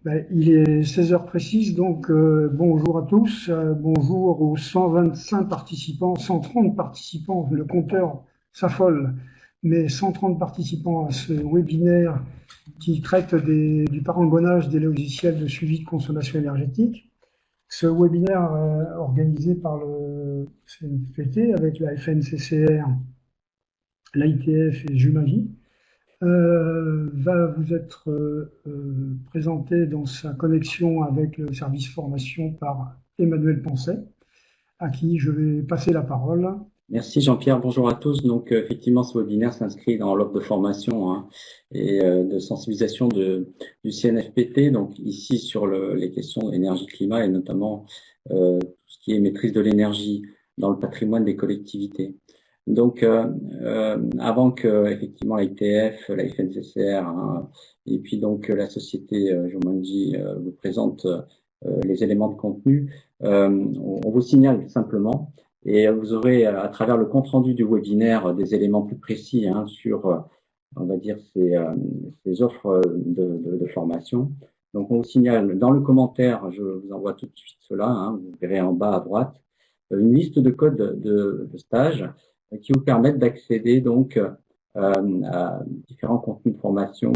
Il est 16 heures précises, donc bonjour à tous, bonjour aux 125 participants, 130 participants, le compteur s'affole, mais 130 participants à ce webinaire qui traite du parangonnage des logiciels de suivi de consommation énergétique. Ce webinaire organisé par le CNFPT avec la FNCCR, l'ITF et Jumagie va vous être présenté dans sa connexion avec le service formation par Emmanuel Poncet, à qui je vais passer la parole. Merci Jean-Pierre, bonjour à tous. Donc effectivement, ce webinaire s'inscrit dans l'offre de formation et de sensibilisation du CNFPT, donc ici sur les questions énergie-climat et notamment tout ce qui est maîtrise de l'énergie dans le patrimoine des collectivités. Donc avant que effectivement l'ITF, la FNCCR et puis donc la société Jumagie vous présente les éléments de contenu, on vous signale simplement. Et vous aurez, à travers le compte-rendu du webinaire, des éléments plus précis sur, on va dire, ces offres de formation. Donc, on vous signale dans le commentaire, je vous envoie tout de suite cela, vous verrez en bas à droite, une liste de codes de stage qui vous permettent d'accéder donc à différents contenus de formation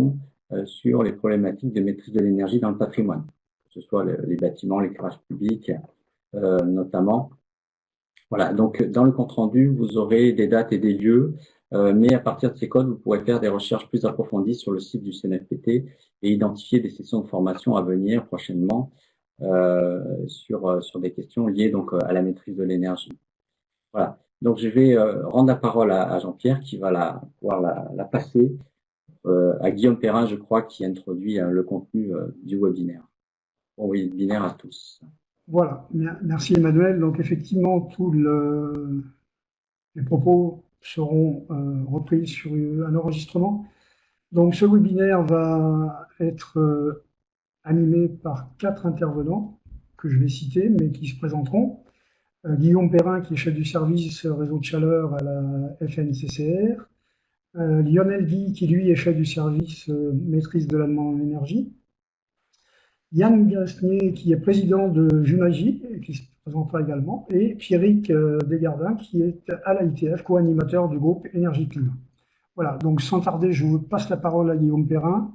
sur les problématiques de maîtrise de l'énergie dans le patrimoine, que ce soit les bâtiments, l'éclairage public, notamment. Voilà, donc dans le compte-rendu, vous aurez des dates et des lieux, mais à partir de ces codes, vous pourrez faire des recherches plus approfondies sur le site du CNFPT et identifier des sessions de formation à venir prochainement sur des questions liées donc à la maîtrise de l'énergie. Voilà, donc je vais rendre la parole à Jean-Pierre qui va pouvoir la passer à Guillaume Perrin, je crois, qui introduit le contenu du webinaire. Bon webinaire à tous. Voilà, merci Emmanuel. Donc effectivement, tous les propos seront repris sur un enregistrement. Donc ce webinaire va être animé par 4 intervenants que je vais citer, mais qui se présenteront. Guillaume Perrin, qui est chef du service réseau de chaleur à la FNCCR. Lionel Guy, qui lui est chef du service maîtrise de la demande en énergie. Yann Gasnier, qui est président de Jumagie, et qui se présentera également, et Pierrick Desgardins, qui est à l'ITF, co-animateur du groupe Énergie Climat. Voilà, donc sans tarder, je vous passe la parole à Guillaume Perrin,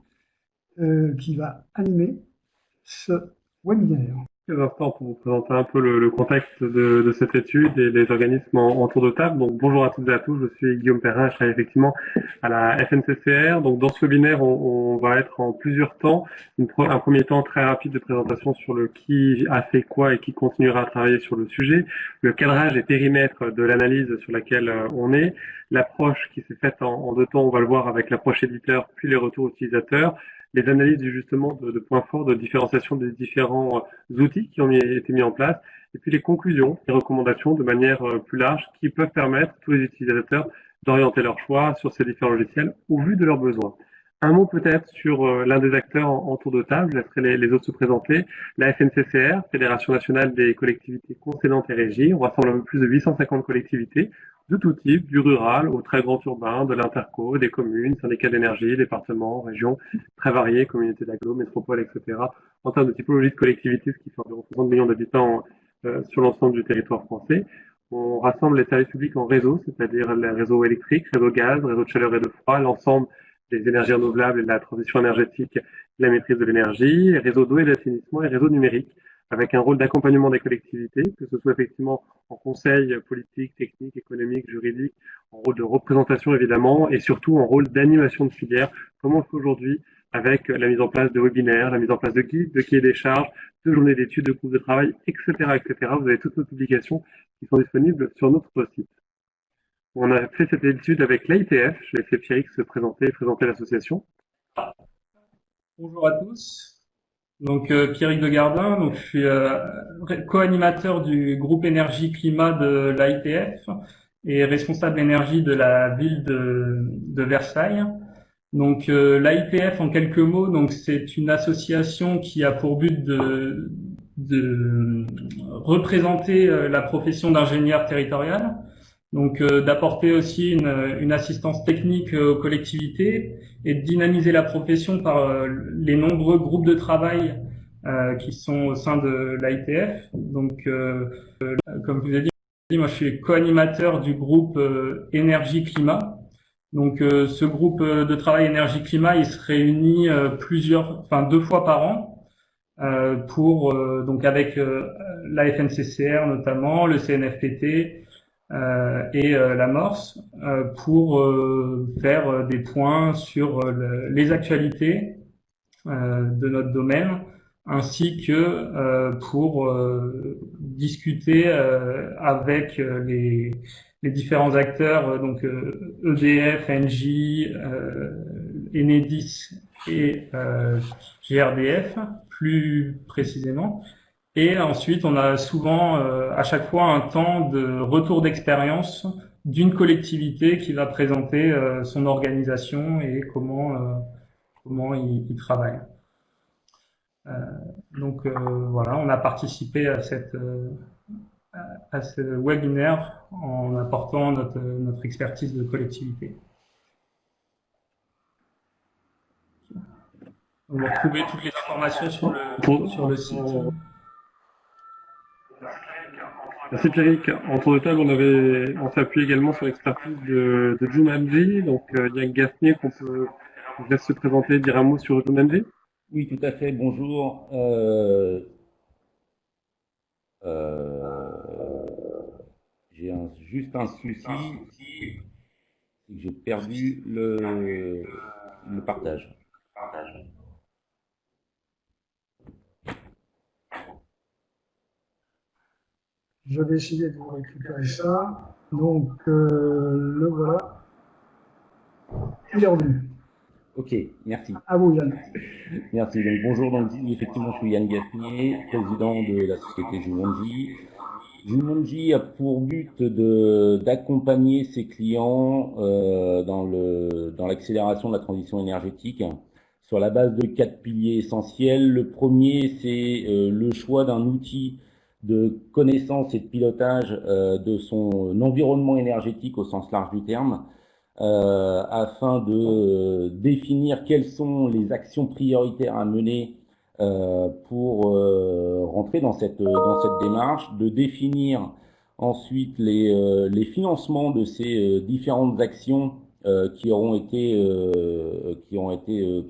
qui va animer ce webinaire. Quelques instants pour vous présenter un peu le contexte de cette étude et les organismes en tour de table. Donc bonjour à toutes et à tous, je suis Guillaume Perrin, je travaille effectivement à la FNCCR. Donc dans ce webinaire, on va être en plusieurs temps. Un premier temps très rapide de présentation sur le qui a fait quoi et qui continuera à travailler sur le sujet, le cadrage et périmètre de l'analyse sur laquelle on est, l'approche qui s'est faite en 2 temps, on va le voir avec l'approche éditeur puis les retours utilisateurs, les analyses justement de points forts, de différenciation des différents outils qui ont été mis en place, et puis les conclusions, les recommandations de manière plus large qui peuvent permettre à tous les utilisateurs d'orienter leur choix sur ces différents logiciels au vu de leurs besoins. Un mot peut-être sur l'un des acteurs en tour de table, je laisserai les autres se présenter. La FNCCR, Fédération nationale des collectivités concédantes et régies, on rassemble un peu plus de 850 collectivités de tout type, du rural au très grand urbain, de l'interco, des communes, syndicats d'énergie, départements, régions, très variés, communautés d'agglo, métropoles, etc. En termes de typologie de collectivités, ce qui fait environ 60 millions d'habitants sur l'ensemble du territoire français. On rassemble les services publics en réseau, c'est-à-dire les réseaux électriques, réseau gaz, réseau de chaleur et de froid, l'ensemble des énergies renouvelables et de la transition énergétique, la maîtrise de l'énergie, réseau d'eau et d'assainissement et réseau numérique, avec un rôle d'accompagnement des collectivités, que ce soit effectivement en conseil politique, technique, économique, juridique, en rôle de représentation évidemment, et surtout en rôle d'animation de filière, comme on fait aujourd'hui avec la mise en place de webinaires, la mise en place de guides, de cahiers des charges, de journées d'études, de groupes de travail, etc., etc. Vous avez toutes nos publications qui sont disponibles sur notre site. On a fait cette étude avec l'ITF, je vais laisser Pierrick se présenter et présenter l'association. Bonjour à tous. Donc Pierrick Desgardins, donc je suis co-animateur du groupe Énergie Climat de l'ITF et responsable énergie de la ville de Versailles. Donc l'ITF en quelques mots, donc c'est une association qui a pour but de représenter la profession d'ingénieur territorial. Donc d'apporter aussi une assistance technique aux collectivités et de dynamiser la profession par les nombreux groupes de travail qui sont au sein de l'ITF. Donc comme je vous ai dit, moi je suis co-animateur du groupe énergie-climat. Donc ce groupe de travail énergie-climat, il se réunit deux fois par an pour donc avec la FNCCR notamment, le CNFPT et la Morse pour faire des points sur les actualités de notre domaine, ainsi que pour discuter avec les différents acteurs, donc EDF, Engie, Enedis et GRDF, plus précisément. Et ensuite, on a souvent, à chaque fois, un temps de retour d'expérience d'une collectivité qui va présenter son organisation et comment il travaille. Donc voilà, on a participé à ce webinaire en apportant notre expertise de collectivité. Vous retrouvez toutes les informations sur le site. Merci Pierrick. En tour de table, on s'appuie également sur l'expertise de Jumanji. Donc Yann Gasnier, je laisse se présenter, dire un mot sur Jumanji. Oui, tout à fait. Bonjour. J'ai juste un souci, c'est que j'ai perdu le partage. Je vais essayer de vous récupérer ça. Donc, le voilà. Il est revenu. Ok, merci. À vous, Yann. Merci. Donc, bonjour. Donc, effectivement, je suis Yann Gasnier, président de la société Jumanji. Jumanji a pour but d'accompagner ses clients dans l'accélération de la transition énergétique sur la base de 4 piliers essentiels. Le premier, c'est le choix d'un outil de connaissance et de pilotage de son environnement énergétique au sens large du terme, afin de définir quelles sont les actions prioritaires à mener pour rentrer dans cette démarche, de définir ensuite les financements de ces différentes actions qui ont été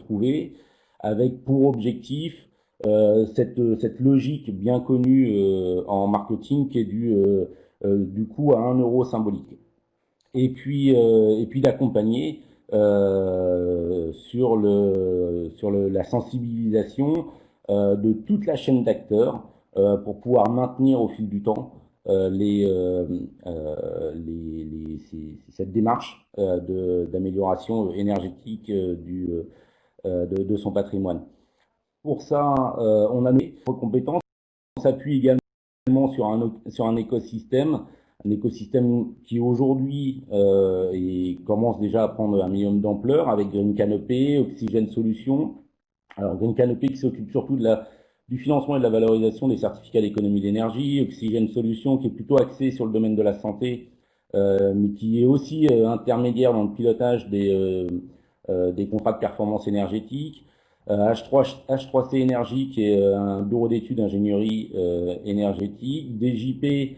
trouvées, avec pour objectif cette logique bien connue en marketing qui est du coût à 1 euro symbolique. Et puis d'accompagner sur la sensibilisation de toute la chaîne d'acteurs pour pouvoir maintenir au fil du temps cette démarche d'amélioration énergétique de son patrimoine. Pour ça, on a nos compétences. On s'appuie également sur un écosystème qui aujourd'hui commence déjà à prendre un minimum d'ampleur avec Green Canopy, Oxygène Solutions. Alors Green Canopy qui s'occupe surtout du financement et de la valorisation des certificats d'économie d'énergie, Oxygène Solutions qui est plutôt axé sur le domaine de la santé, mais qui est aussi intermédiaire dans le pilotage des contrats de performance énergétique. H3C Énergie qui est un bureau d'études d'ingénierie énergétique, DJP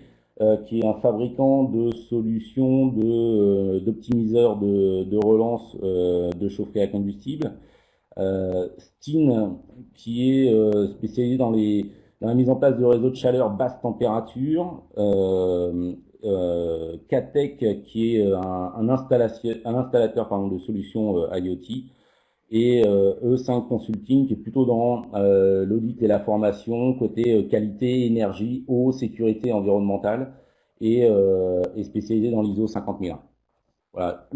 qui est un fabricant de solutions d'optimiseurs de relance de chaufferie à combustible, Steen qui est spécialisé dans la mise en place de réseaux de chaleur basse température, Catec qui est un installateur de solutions IoT, et E5 Consulting qui est plutôt dans l'audit et la formation côté qualité, énergie, eau, sécurité environnementale et spécialisé dans l'ISO 50001. Voilà.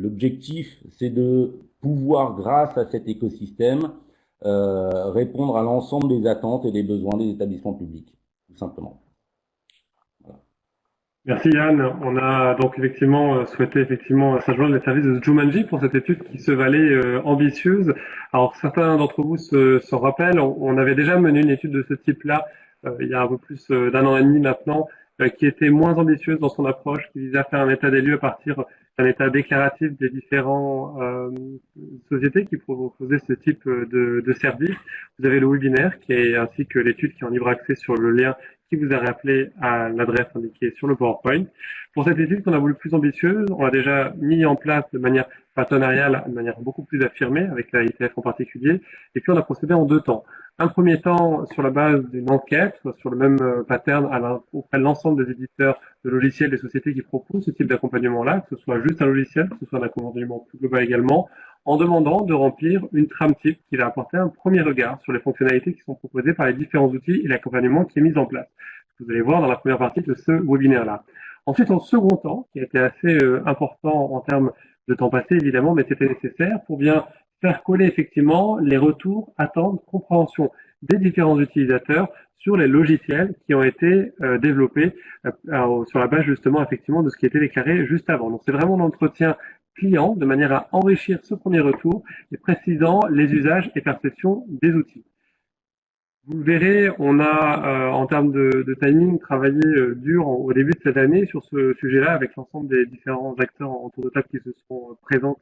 L'objectif, c'est de pouvoir, grâce à cet écosystème, répondre à l'ensemble des attentes et des besoins des établissements publics, tout simplement. Merci Yann. On a donc effectivement souhaité s'adjoindre les services de Jumanji pour cette étude qui se valait ambitieuse. Alors certains d'entre vous s'en rappellent, on avait déjà mené une étude de ce type-là il y a un peu plus d'1 an et demi maintenant, qui était moins ambitieuse dans son approche, qui visait à faire un état des lieux à partir d'un état déclaratif des différents sociétés qui proposaient ce type de service. Vous avez le webinaire ainsi que l'étude qui est en libre accès sur le lien qui vous a rappelé à l'adresse indiquée sur le PowerPoint. Pour cette étude qu'on a voulu plus ambitieuse, on l'a déjà mis en place de manière partenariale, de manière beaucoup plus affirmée, avec la ITF en particulier, et puis on a procédé en 2 temps. Un premier temps sur la base d'une enquête, sur le même pattern auprès de l'ensemble des éditeurs de logiciels des sociétés qui proposent ce type d'accompagnement-là, que ce soit juste un logiciel, que ce soit un accompagnement plus global également, en demandant de remplir une trame type qui va apporter un premier regard sur les fonctionnalités qui sont proposées par les différents outils et l'accompagnement qui est mis en place. Vous allez voir dans la première partie de ce webinaire-là. Ensuite, en second temps, qui a été assez important en termes de temps passé évidemment, mais c'était nécessaire pour bien faire coller effectivement les retours, attentes, compréhension des différents utilisateurs sur les logiciels qui ont été développés sur la base justement effectivement de ce qui était déclaré juste avant. Donc c'est vraiment l'entretien client de manière à enrichir ce premier retour et précisant les usages et perceptions des outils. Vous le verrez, on a en termes de timing travaillé dur au début de cette année sur ce sujet-là avec l'ensemble des différents acteurs autour de table qui se sont présentés.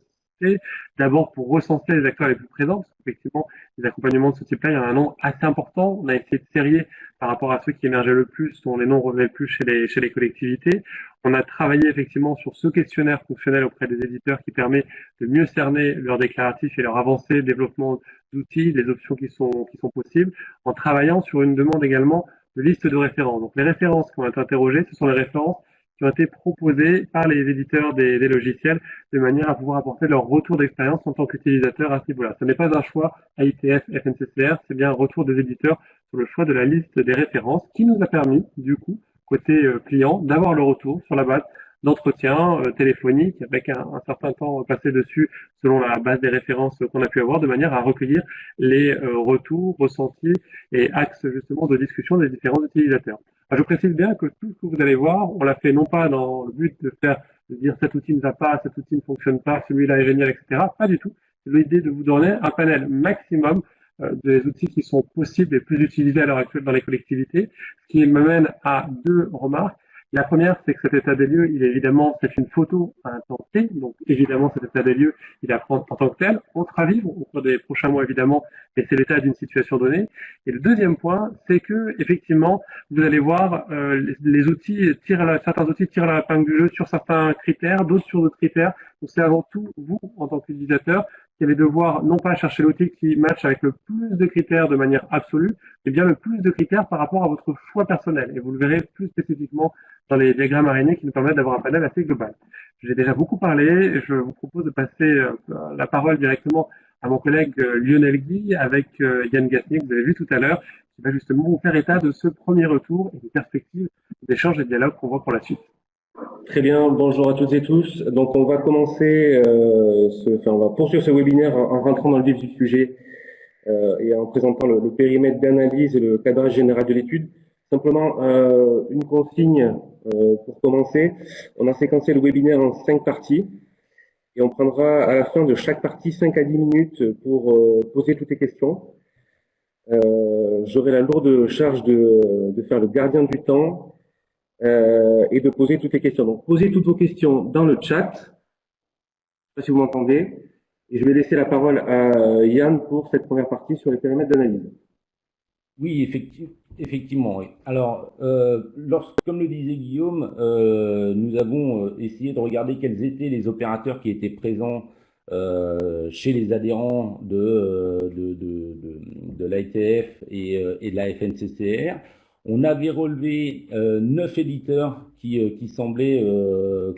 D'abord pour recenser les acteurs les plus présents, parce qu'effectivement, les accompagnements de ce type-là, il y en a un nombre assez important. On a essayé de sérier par rapport à ceux qui émergeaient le plus, dont les noms revenaient le plus chez les collectivités. On a travaillé effectivement sur ce questionnaire fonctionnel auprès des éditeurs qui permet de mieux cerner leurs déclaratifs et leur avancée, développement d'outils, des options qui sont possibles, en travaillant sur une demande également de liste de références. Donc les références qui ont été interrogées, ce sont les références qui ont été proposées par les éditeurs des logiciels de manière à pouvoir apporter leur retour d'expérience en tant qu'utilisateur à ce niveau-là. Ce n'est pas un choix AITF, FNCCR, c'est bien un retour des éditeurs sur le choix de la liste des références qui nous a permis, du coup, côté client, d'avoir le retour sur la base d'entretien téléphonique avec un certain temps passé dessus selon la base des références qu'on a pu avoir de manière à recueillir les retours, ressentis et axes justement de discussion des différents utilisateurs. Alors, je précise bien que tout ce que vous allez voir, on l'a fait non pas dans le but de dire cet outil ne va pas, cet outil ne fonctionne pas, celui-là est génial, etc. Pas du tout. C'est l'idée de vous donner un panel maximum des outils qui sont possibles et plus utilisés à l'heure actuelle dans les collectivités, ce qui m'amène à 2 remarques. La première, c'est que cet état des lieux, c'est une photo à un temps T, donc évidemment cet état des lieux, il est à prendre en tant que tel, autre avis au cours des prochains mois évidemment, mais c'est l'état d'une situation donnée. Et le deuxième point, c'est que effectivement, vous allez voir les outils certains outils tirent la épingle du jeu sur certains critères, d'autres sur d'autres critères. Donc c'est avant tout vous en tant qu'utilisateur qui allez devoir non pas chercher l'outil qui matche avec le plus de critères de manière absolue, mais bien le plus de critères par rapport à votre choix personnel. Et vous le verrez plus spécifiquement dans les diagrammes araignées qui nous permettent d'avoir un panel assez global. J'ai déjà beaucoup parlé, et je vous propose de passer la parole directement à mon collègue Lionel Guy avec Yann Gasnier, que vous avez vu tout à l'heure, qui va justement vous faire état de ce premier retour et des perspectives d'échange et de dialogue qu'on voit pour la suite. Très bien, bonjour à toutes et tous. Donc on va commencer, on va poursuivre ce webinaire en rentrant dans le vif du sujet et en présentant le périmètre d'analyse et le cadrage général de l'étude. Simplement une consigne pour commencer. On a séquencé le webinaire en 5 parties et on prendra à la fin de chaque partie 5 à 10 minutes pour poser toutes les questions. J'aurai la lourde charge de faire le gardien du temps et de poser toutes les questions. Donc, posez toutes vos questions dans le chat. Je ne sais pas si vous m'entendez. Et je vais laisser la parole à Yann pour cette première partie sur les périmètres d'analyse. Oui, effectivement. Oui. Alors, comme le disait Guillaume, nous avons essayé de regarder quels étaient les opérateurs qui étaient présents chez les adhérents de l'AITF et de la FNCCR. On avait relevé 9 éditeurs qui semblaient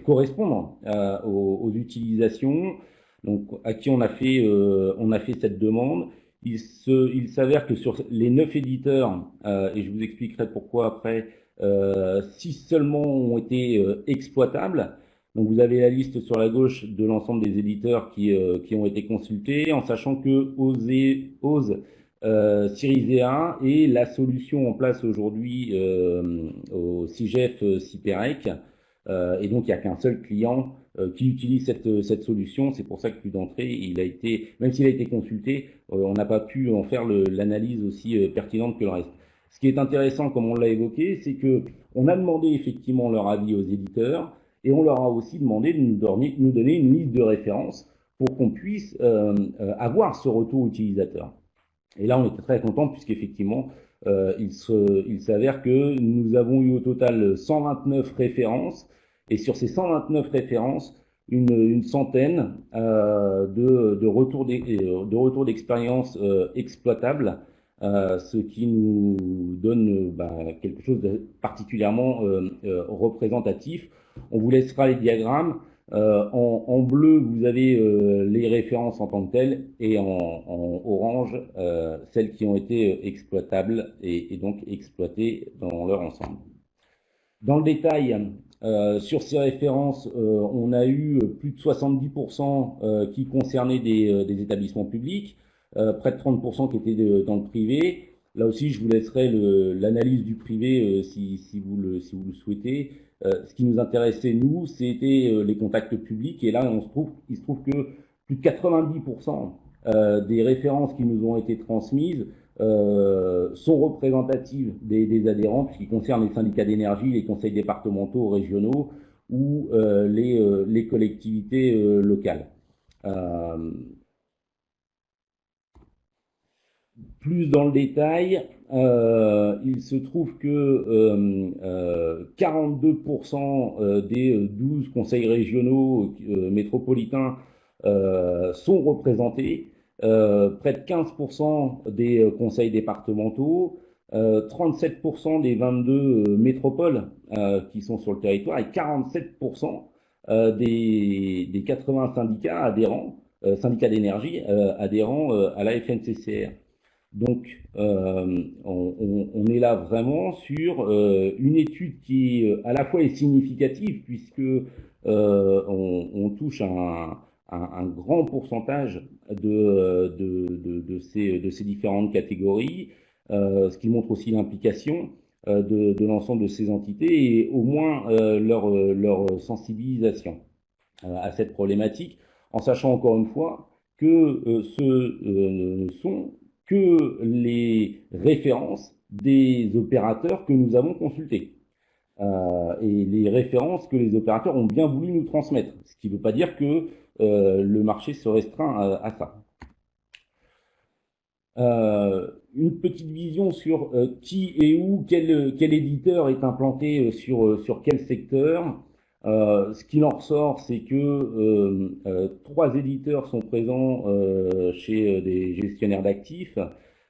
correspondre aux utilisations, donc à qui on a fait cette demande. Il s'avère que sur les 9 éditeurs, et je vous expliquerai pourquoi après, 6 seulement ont été exploitables. Donc vous avez la liste sur la gauche de l'ensemble des éditeurs qui ont été consultés, en sachant que OSE Cirisea est la solution en place aujourd'hui au CIGEF CIPEREC, et donc il n'y a qu'un seul client qui utilise cette solution. C'est pour ça que plus d'entrée, même s'il a été consulté, on n'a pas pu en faire l'analyse aussi pertinente que le reste. Ce qui est intéressant, comme on l'a évoqué, c'est que on a demandé effectivement leur avis aux éditeurs et on leur a aussi demandé de nous donner une liste de références pour qu'on puisse avoir ce retour utilisateur. Et là, on était très contents puisqu'effectivement, il s'avère que nous avons eu au total 129 références et sur ces 129 références, une centaine de retours d'expérience exploitables, ce qui nous donne quelque chose de particulièrement représentatif. On vous laissera les diagrammes. En bleu, vous avez les références en tant que telles, et en orange, celles qui ont été exploitables et donc exploitées dans leur ensemble. Dans le détail, sur ces références, on a eu plus de 70% qui concernaient des établissements publics, près de 30% qui étaient dans le privé. Là aussi, je vous laisserai l'analyse du privé si vous le souhaitez. Ce qui nous intéressait, nous, c'était les contacts publics. Et là, il se trouve que plus de 90% des références qui nous ont été transmises sont représentatives des adhérents, puisqu'ils concernent les syndicats d'énergie, les conseils départementaux, régionaux ou les collectivités locales. Plus dans le détail, il se trouve que 42% des 12 conseils régionaux métropolitains sont représentés, près de 15% des conseils départementaux, 37% des 22 métropoles qui sont sur le territoire et 47% des 80 syndicats adhérents, syndicats d'énergie adhérents à la FNCCR. Donc, on est là vraiment sur une étude qui à la fois est significative puisque on touche un grand pourcentage de ces différentes catégories, ce qui montre aussi l'implication de l'ensemble de ces entités et au moins leur sensibilisation à cette problématique, en sachant encore une fois que ce ne sont que les références des opérateurs que nous avons consultés. Et les références que les opérateurs ont bien voulu nous transmettre, ce qui ne veut pas dire que le marché se restreint à ça. Une petite vision sur qui et où, quel éditeur est implanté sur quel secteur. Ce qu'il en ressort, c'est que 3 éditeurs sont présents chez des gestionnaires d'actifs,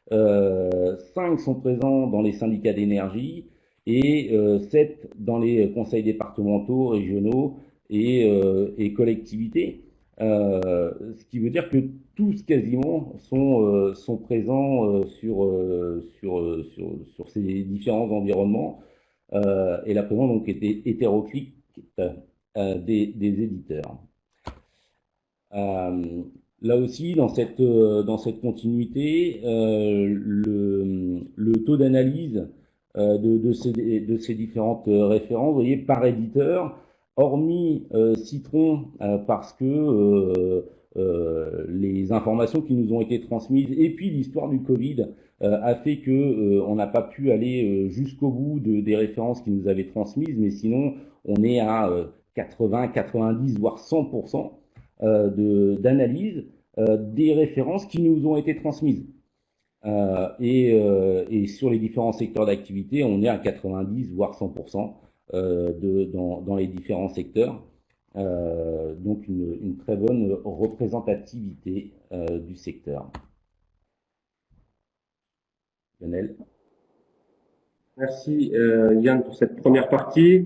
5 sont présents dans les syndicats d'énergie et 7 dans les conseils départementaux, régionaux et collectivités. Ce qui veut dire que tous quasiment sont présents sur ces différents environnements et la présence donc était hétéroclite des éditeurs. Là aussi, dans cette continuité, le taux d'analyse de ces différentes références, vous voyez, par éditeur, hormis Citron, parce que les informations qui nous ont été transmises et puis l'histoire du Covid a fait que on n'a pas pu aller jusqu'au bout des références qui nous avaient transmises, mais sinon on est à 80, 90, voire 100% d'analyse des références qui nous ont été transmises. Et sur les différents secteurs d'activité, on est à 90, voire 100% dans les différents secteurs. Donc une très bonne représentativité du secteur. Lionel. Merci Yann pour cette première partie.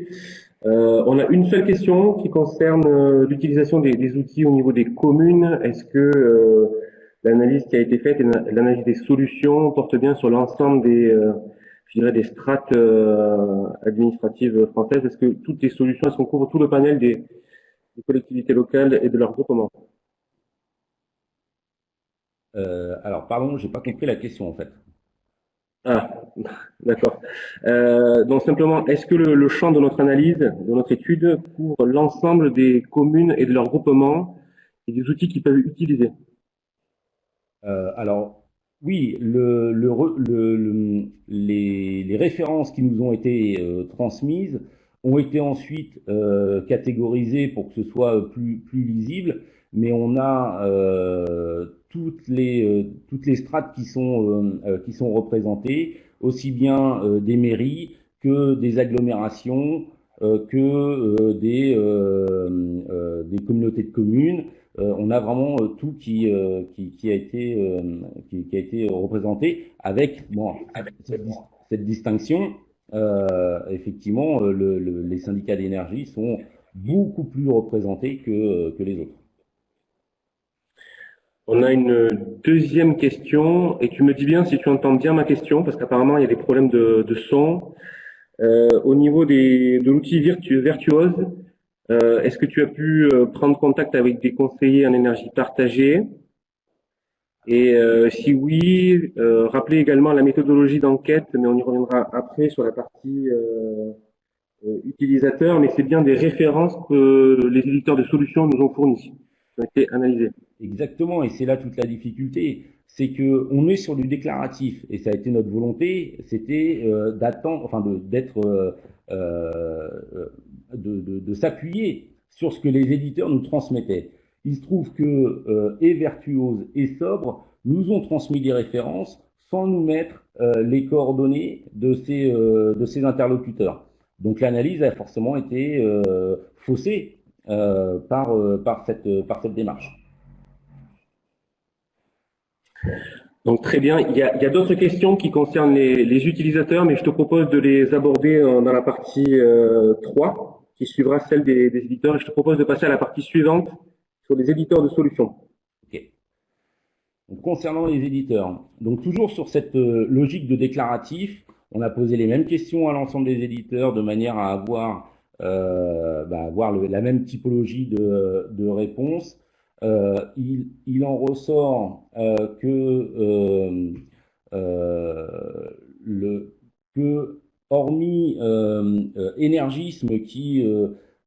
On a une seule question qui concerne l'utilisation des outils au niveau des communes. Est-ce que l'analyse qui a été faite et l'analyse des solutions porte bien sur l'ensemble je dirais des strates administratives françaises? Est-ce que toutes les solutions sont couvrent tout le panel des collectivités locales et de leurs groupements? Alors, pardon, j'ai pas compris la question en fait. Ah, d'accord. Donc simplement, est-ce que le champ de notre analyse, de notre étude, couvre l'ensemble des communes et de leurs groupements et des outils qu'ils peuvent utiliser? Alors, Oui, les références qui nous ont été transmises ont été ensuite catégorisées pour que ce soit plus lisible, mais on a toutes les strates qui sont représentées, aussi bien des mairies que des agglomérations, des communautés de communes. On a vraiment tout qui a été représenté avec cette distinction. Effectivement, les syndicats d'énergie sont beaucoup plus représentés que les autres. On a une deuxième question, et tu me dis bien si tu entends bien ma question, parce qu'apparemment il y a des problèmes de son. Au niveau de l'outil Virtuose, est-ce que tu as pu prendre contact avec des conseillers en énergie partagée? Et si oui, rappelez également la méthodologie d'enquête, mais on y reviendra après sur la partie utilisateur, mais c'est bien des références que les éditeurs de solutions nous ont fournies, qui ont été analysées. Exactement, et c'est là toute la difficulté, c'est que on est sur du déclaratif, et ça a été notre volonté, c'était d'attendre, enfin de s'appuyer sur ce que les éditeurs nous transmettaient. Il se trouve que et Virtuose et Sobre nous ont transmis des références sans nous mettre les coordonnées de ces interlocuteurs. Donc l'analyse a forcément été faussée par cette démarche. Donc très bien, il y a d'autres questions qui concernent les utilisateurs, mais je te propose de les aborder dans la partie 3, qui suivra celle des éditeurs, et je te propose de passer à la partie suivante sur les éditeurs de solutions. Ok. Donc, concernant les éditeurs, donc toujours sur cette logique de déclaratif, on a posé les mêmes questions à l'ensemble des éditeurs de manière à avoir la même typologie de réponses. Il en ressort que hormis Énergisme qui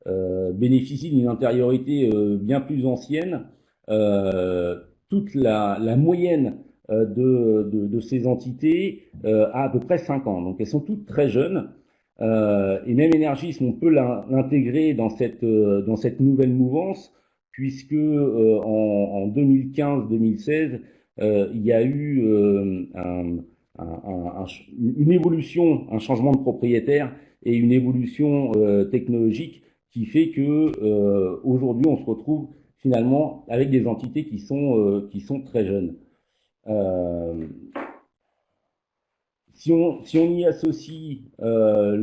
bénéficie d'une antériorité bien plus ancienne, toute la moyenne de ces entités a à peu près 5 ans. Donc elles sont toutes très jeunes. Et même Énergisme, on peut l'intégrer dans cette nouvelle mouvance, puisque en 2015-2016, il y a eu une évolution, un changement de propriétaire et une évolution technologique qui fait que aujourd'hui on se retrouve finalement avec des entités qui sont très jeunes. Si on y associe le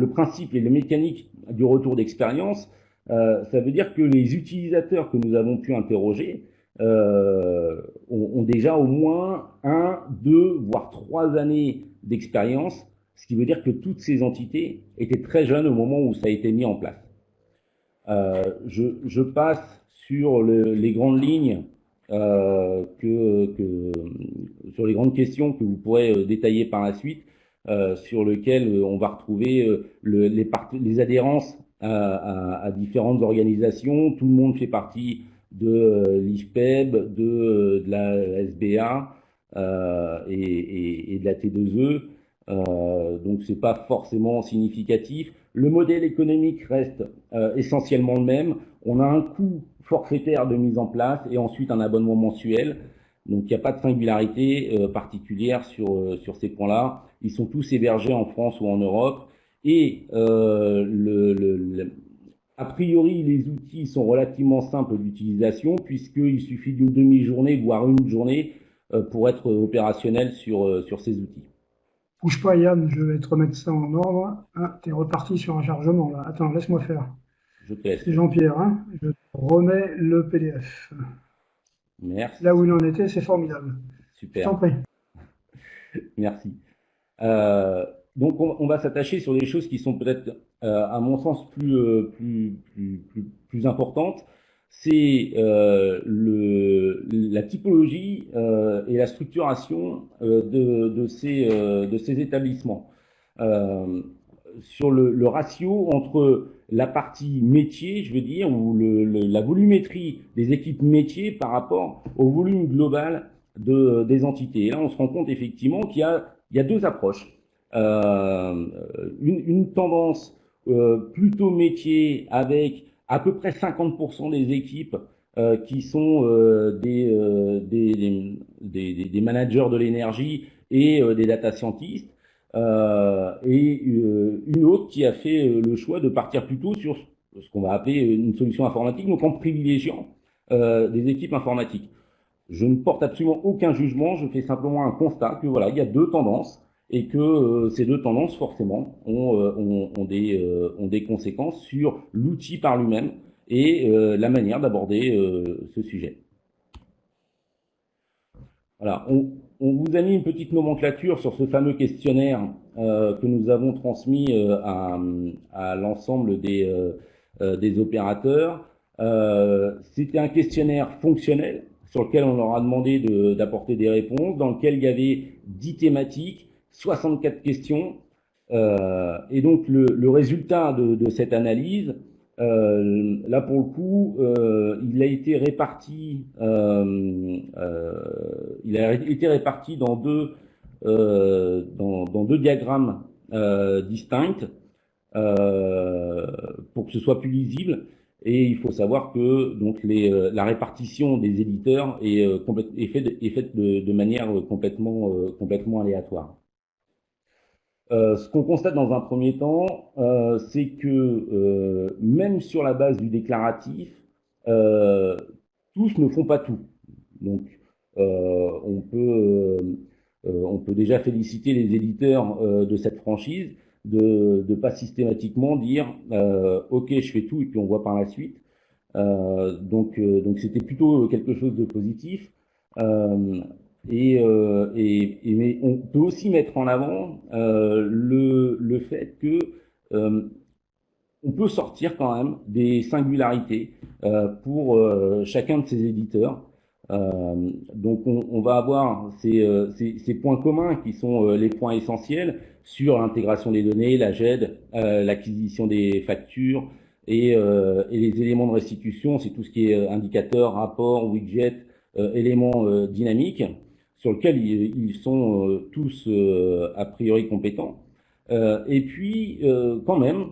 principe et le mécanique du retour d'expérience, ça veut dire que les utilisateurs que nous avons pu interroger ont déjà au moins 1, 2, voire 3 années d'expérience, ce qui veut dire que toutes ces entités étaient très jeunes au moment où ça a été mis en place. Je passe sur les grandes lignes, sur les grandes questions que vous pourrez détailler par la suite, sur lesquelles on va retrouver les adhérences à différentes organisations. Tout le monde fait partie de l'IFPEB, de la SBA et de la T2E. Donc c'est pas forcément significatif. Le modèle économique reste essentiellement le même. On a un coût forfaitaire de mise en place et ensuite un abonnement mensuel. Donc il n'y a pas de singularité particulière sur ces points-là. Ils sont tous hébergés en France ou en Europe. Et a priori, les outils sont relativement simples d'utilisation puisqu'il suffit d'une demi-journée, voire une journée, pour être opérationnel sur ces outils. Bouge pas, Yann, je vais te remettre ça en ordre. Ah, t'es reparti sur un chargement, là. Attends, laisse-moi faire. Je te laisse. C'est Jean-Pierre, hein. Je te remets le PDF. Merci. Là où il en était, c'est formidable. Super. Je t'en prie. Merci. Donc, on va s'attacher sur des choses qui sont peut-être, à mon sens, plus importantes. C'est la typologie et la structuration de ces établissements. sur le ratio entre la partie métier, je veux dire, ou la volumétrie des équipes métiers par rapport au volume global des entités. Et là, on se rend compte effectivement qu'il y a deux approches. Une tendance plutôt métier avec à peu près 50% des équipes qui sont des managers de l'énergie et des data scientists, et une autre qui a fait le choix de partir plutôt sur ce qu'on va appeler une solution informatique, donc en privilégiant des équipes informatiques. Je ne porte absolument aucun jugement, je fais simplement un constat que voilà, il y a deux tendances et que ces deux tendances forcément ont des conséquences sur l'outil par lui-même et la manière d'aborder ce sujet. Voilà, on vous a mis une petite nomenclature sur ce fameux questionnaire que nous avons transmis à l'ensemble des opérateurs. C'était un questionnaire fonctionnel sur lequel on leur a demandé d'apporter des réponses, dans lequel il y avait 10 thématiques, 64 questions. Et donc le résultat de cette analyse, là pour le coup, il a été réparti dans deux diagrammes distincts pour que ce soit plus lisible. Et il faut savoir que donc la répartition des éditeurs est faite de manière complètement aléatoire. Ce qu'on constate dans un premier temps, c'est que même sur la base du déclaratif, tous ne font pas tout. Donc, on peut déjà féliciter les éditeurs de cette franchise de pas systématiquement dire ok, je fais tout et puis on voit par la suite. Donc c'était plutôt quelque chose de positif. Mais on peut aussi mettre en avant le fait que on peut sortir quand même des singularités pour chacun de ces éditeurs. Donc on va avoir ces points communs qui sont les points essentiels sur l'intégration des données, la GED, l'acquisition des factures et les éléments de restitution, c'est tout ce qui est indicateur, rapport, widget, éléments dynamiques, sur lesquels ils sont tous a priori compétents. Et puis, quand même,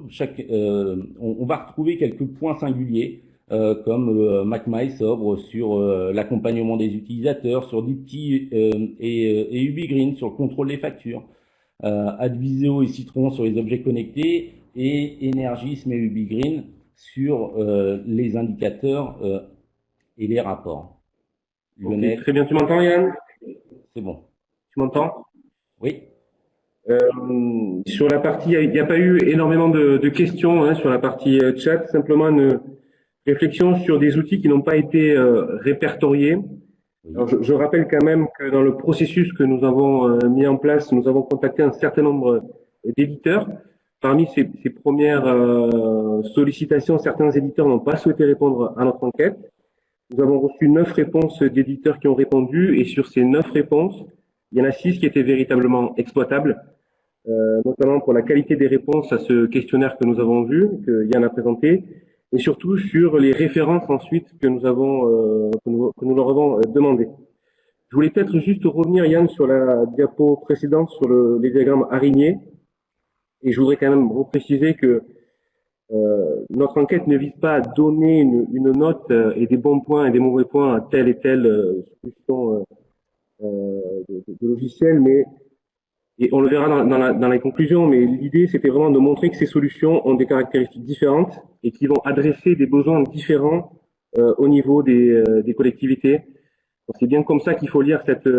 on va retrouver quelques points singuliers, comme MacMy Sobre sur l'accompagnement des utilisateurs, sur Dipty et UbiGreen sur le contrôle des factures, Adviseo et Citron sur les objets connectés, et Energism et UbiGreen sur les indicateurs et les rapports. Okay, très bien, tu m'entends Yann? C'est bon. Tu m'entends? Oui. Sur la partie, il n'y a pas eu énormément de questions hein, sur la partie chat, simplement une réflexion sur des outils qui n'ont pas été répertoriés. Alors, je rappelle quand même que dans le processus que nous avons mis en place, nous avons contacté un certain nombre d'éditeurs. Parmi ces premières sollicitations, certains éditeurs n'ont pas souhaité répondre à notre enquête. Nous avons reçu 9 réponses d'éditeurs qui ont répondu, et sur ces 9 réponses, il y en a 6 qui étaient véritablement exploitables, notamment pour la qualité des réponses à ce questionnaire que nous avons vu, que Yann a présenté, et surtout sur les références ensuite que nous leur avons demandé. Je voulais peut-être juste revenir, Yann, sur la diapo précédente, sur les diagrammes araignées, et je voudrais quand même repréciser que notre enquête ne vise pas à donner une note et des bons points et des mauvais points à telle et telle solution de logiciel, et on le verra dans les conclusions, mais l'idée c'était vraiment de montrer que ces solutions ont des caractéristiques différentes et qui vont adresser des besoins différents au niveau des collectivités. C'est bien comme ça qu'il faut lire cette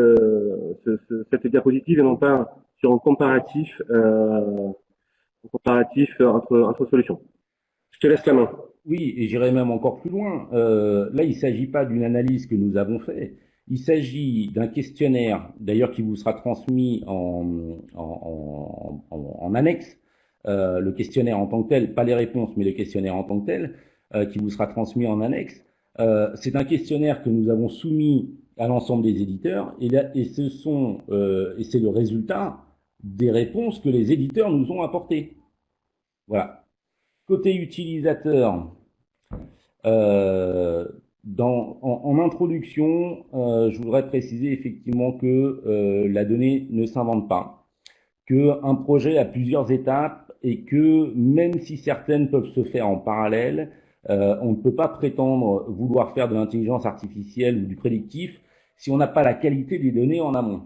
diapositive et non pas sur un comparatif entre solutions. Je te laisse la main. Oui, et j'irai même encore plus loin. Là, il ne s'agit pas d'une analyse que nous avons faite. Il s'agit d'un questionnaire, d'ailleurs, qui vous sera transmis en annexe. Le questionnaire en tant que tel, pas les réponses, mais le questionnaire en tant que tel, qui vous sera transmis en annexe. C'est un questionnaire que nous avons soumis à l'ensemble des éditeurs, et c'est le résultat des réponses que les éditeurs nous ont apportées. Voilà. Côté utilisateur, en introduction, je voudrais préciser effectivement que la donnée ne s'invente pas, qu'un projet a plusieurs étapes et que même si certaines peuvent se faire en parallèle, on ne peut pas prétendre vouloir faire de l'intelligence artificielle ou du prédictif si on n'a pas la qualité des données en amont.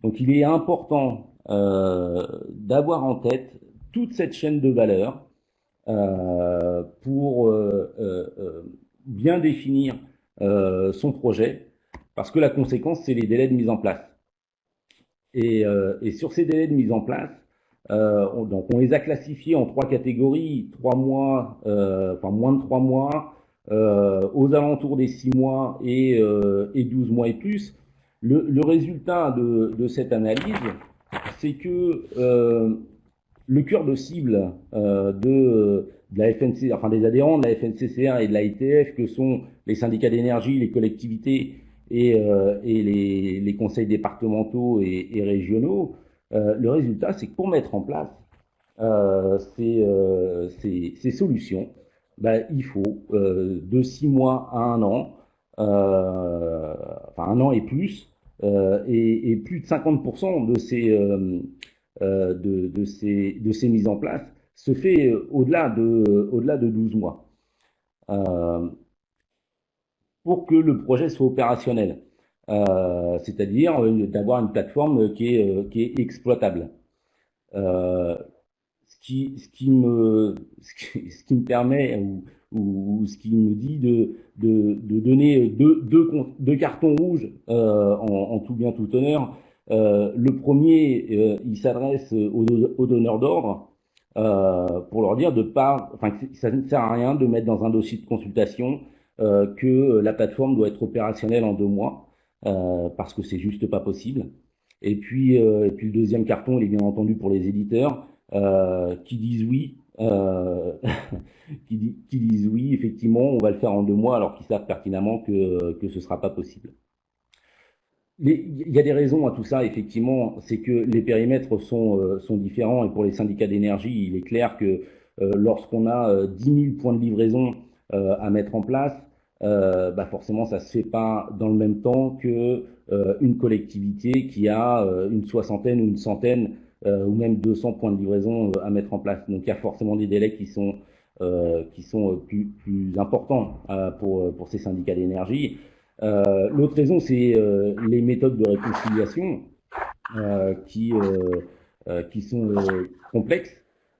Donc il est important d'avoir en tête toute cette chaîne de valeur pour bien définir son projet, parce que la conséquence, c'est les délais de mise en place. Et sur ces délais de mise en place, donc on les a classifiés en 3 catégories: 3 mois, enfin moins de 3 mois, aux alentours des 6 mois et 12 mois et plus. Le résultat de cette analyse, c'est que le cœur de cible de la FNC, enfin des adhérents de la FNCCR et de la ITF, que sont les syndicats d'énergie, les collectivités et les conseils départementaux et régionaux, le résultat, c'est que pour mettre en place ces solutions, il faut de 6 mois à 1 an, enfin 1 an et plus, et plus de 50% de ces mises en place se fait au-delà de 12 mois. Pour que le projet soit opérationnel, c'est-à-dire d'avoir une plateforme qui est exploitable. Ce qui me permet ou ce qui me dit de donner deux cartons rouges en tout bien tout honneur. Le premier, il s'adresse aux donneurs d'ordre pour leur dire que ça ne sert à rien de mettre dans un dossier de consultation que la plateforme doit être opérationnelle en 2 mois, parce que c'est juste pas possible. Et puis le deuxième carton, il est bien entendu pour les éditeurs qui disent oui, qui disent oui, effectivement, on va le faire en 2 mois, alors qu'ils savent pertinemment que ce sera pas possible. Il y a des raisons à tout ça, effectivement, c'est que les périmètres sont différents, et pour les syndicats d'énergie, il est clair que lorsqu'on a 10 000 points de livraison à mettre en place, forcément ça se fait pas dans le même temps que une collectivité qui a une soixantaine ou une centaine ou même 200 points de livraison à mettre en place. Donc il y a forcément des délais qui sont plus importants pour ces syndicats d'énergie. L'autre raison, c'est les méthodes de réconciliation qui sont complexes,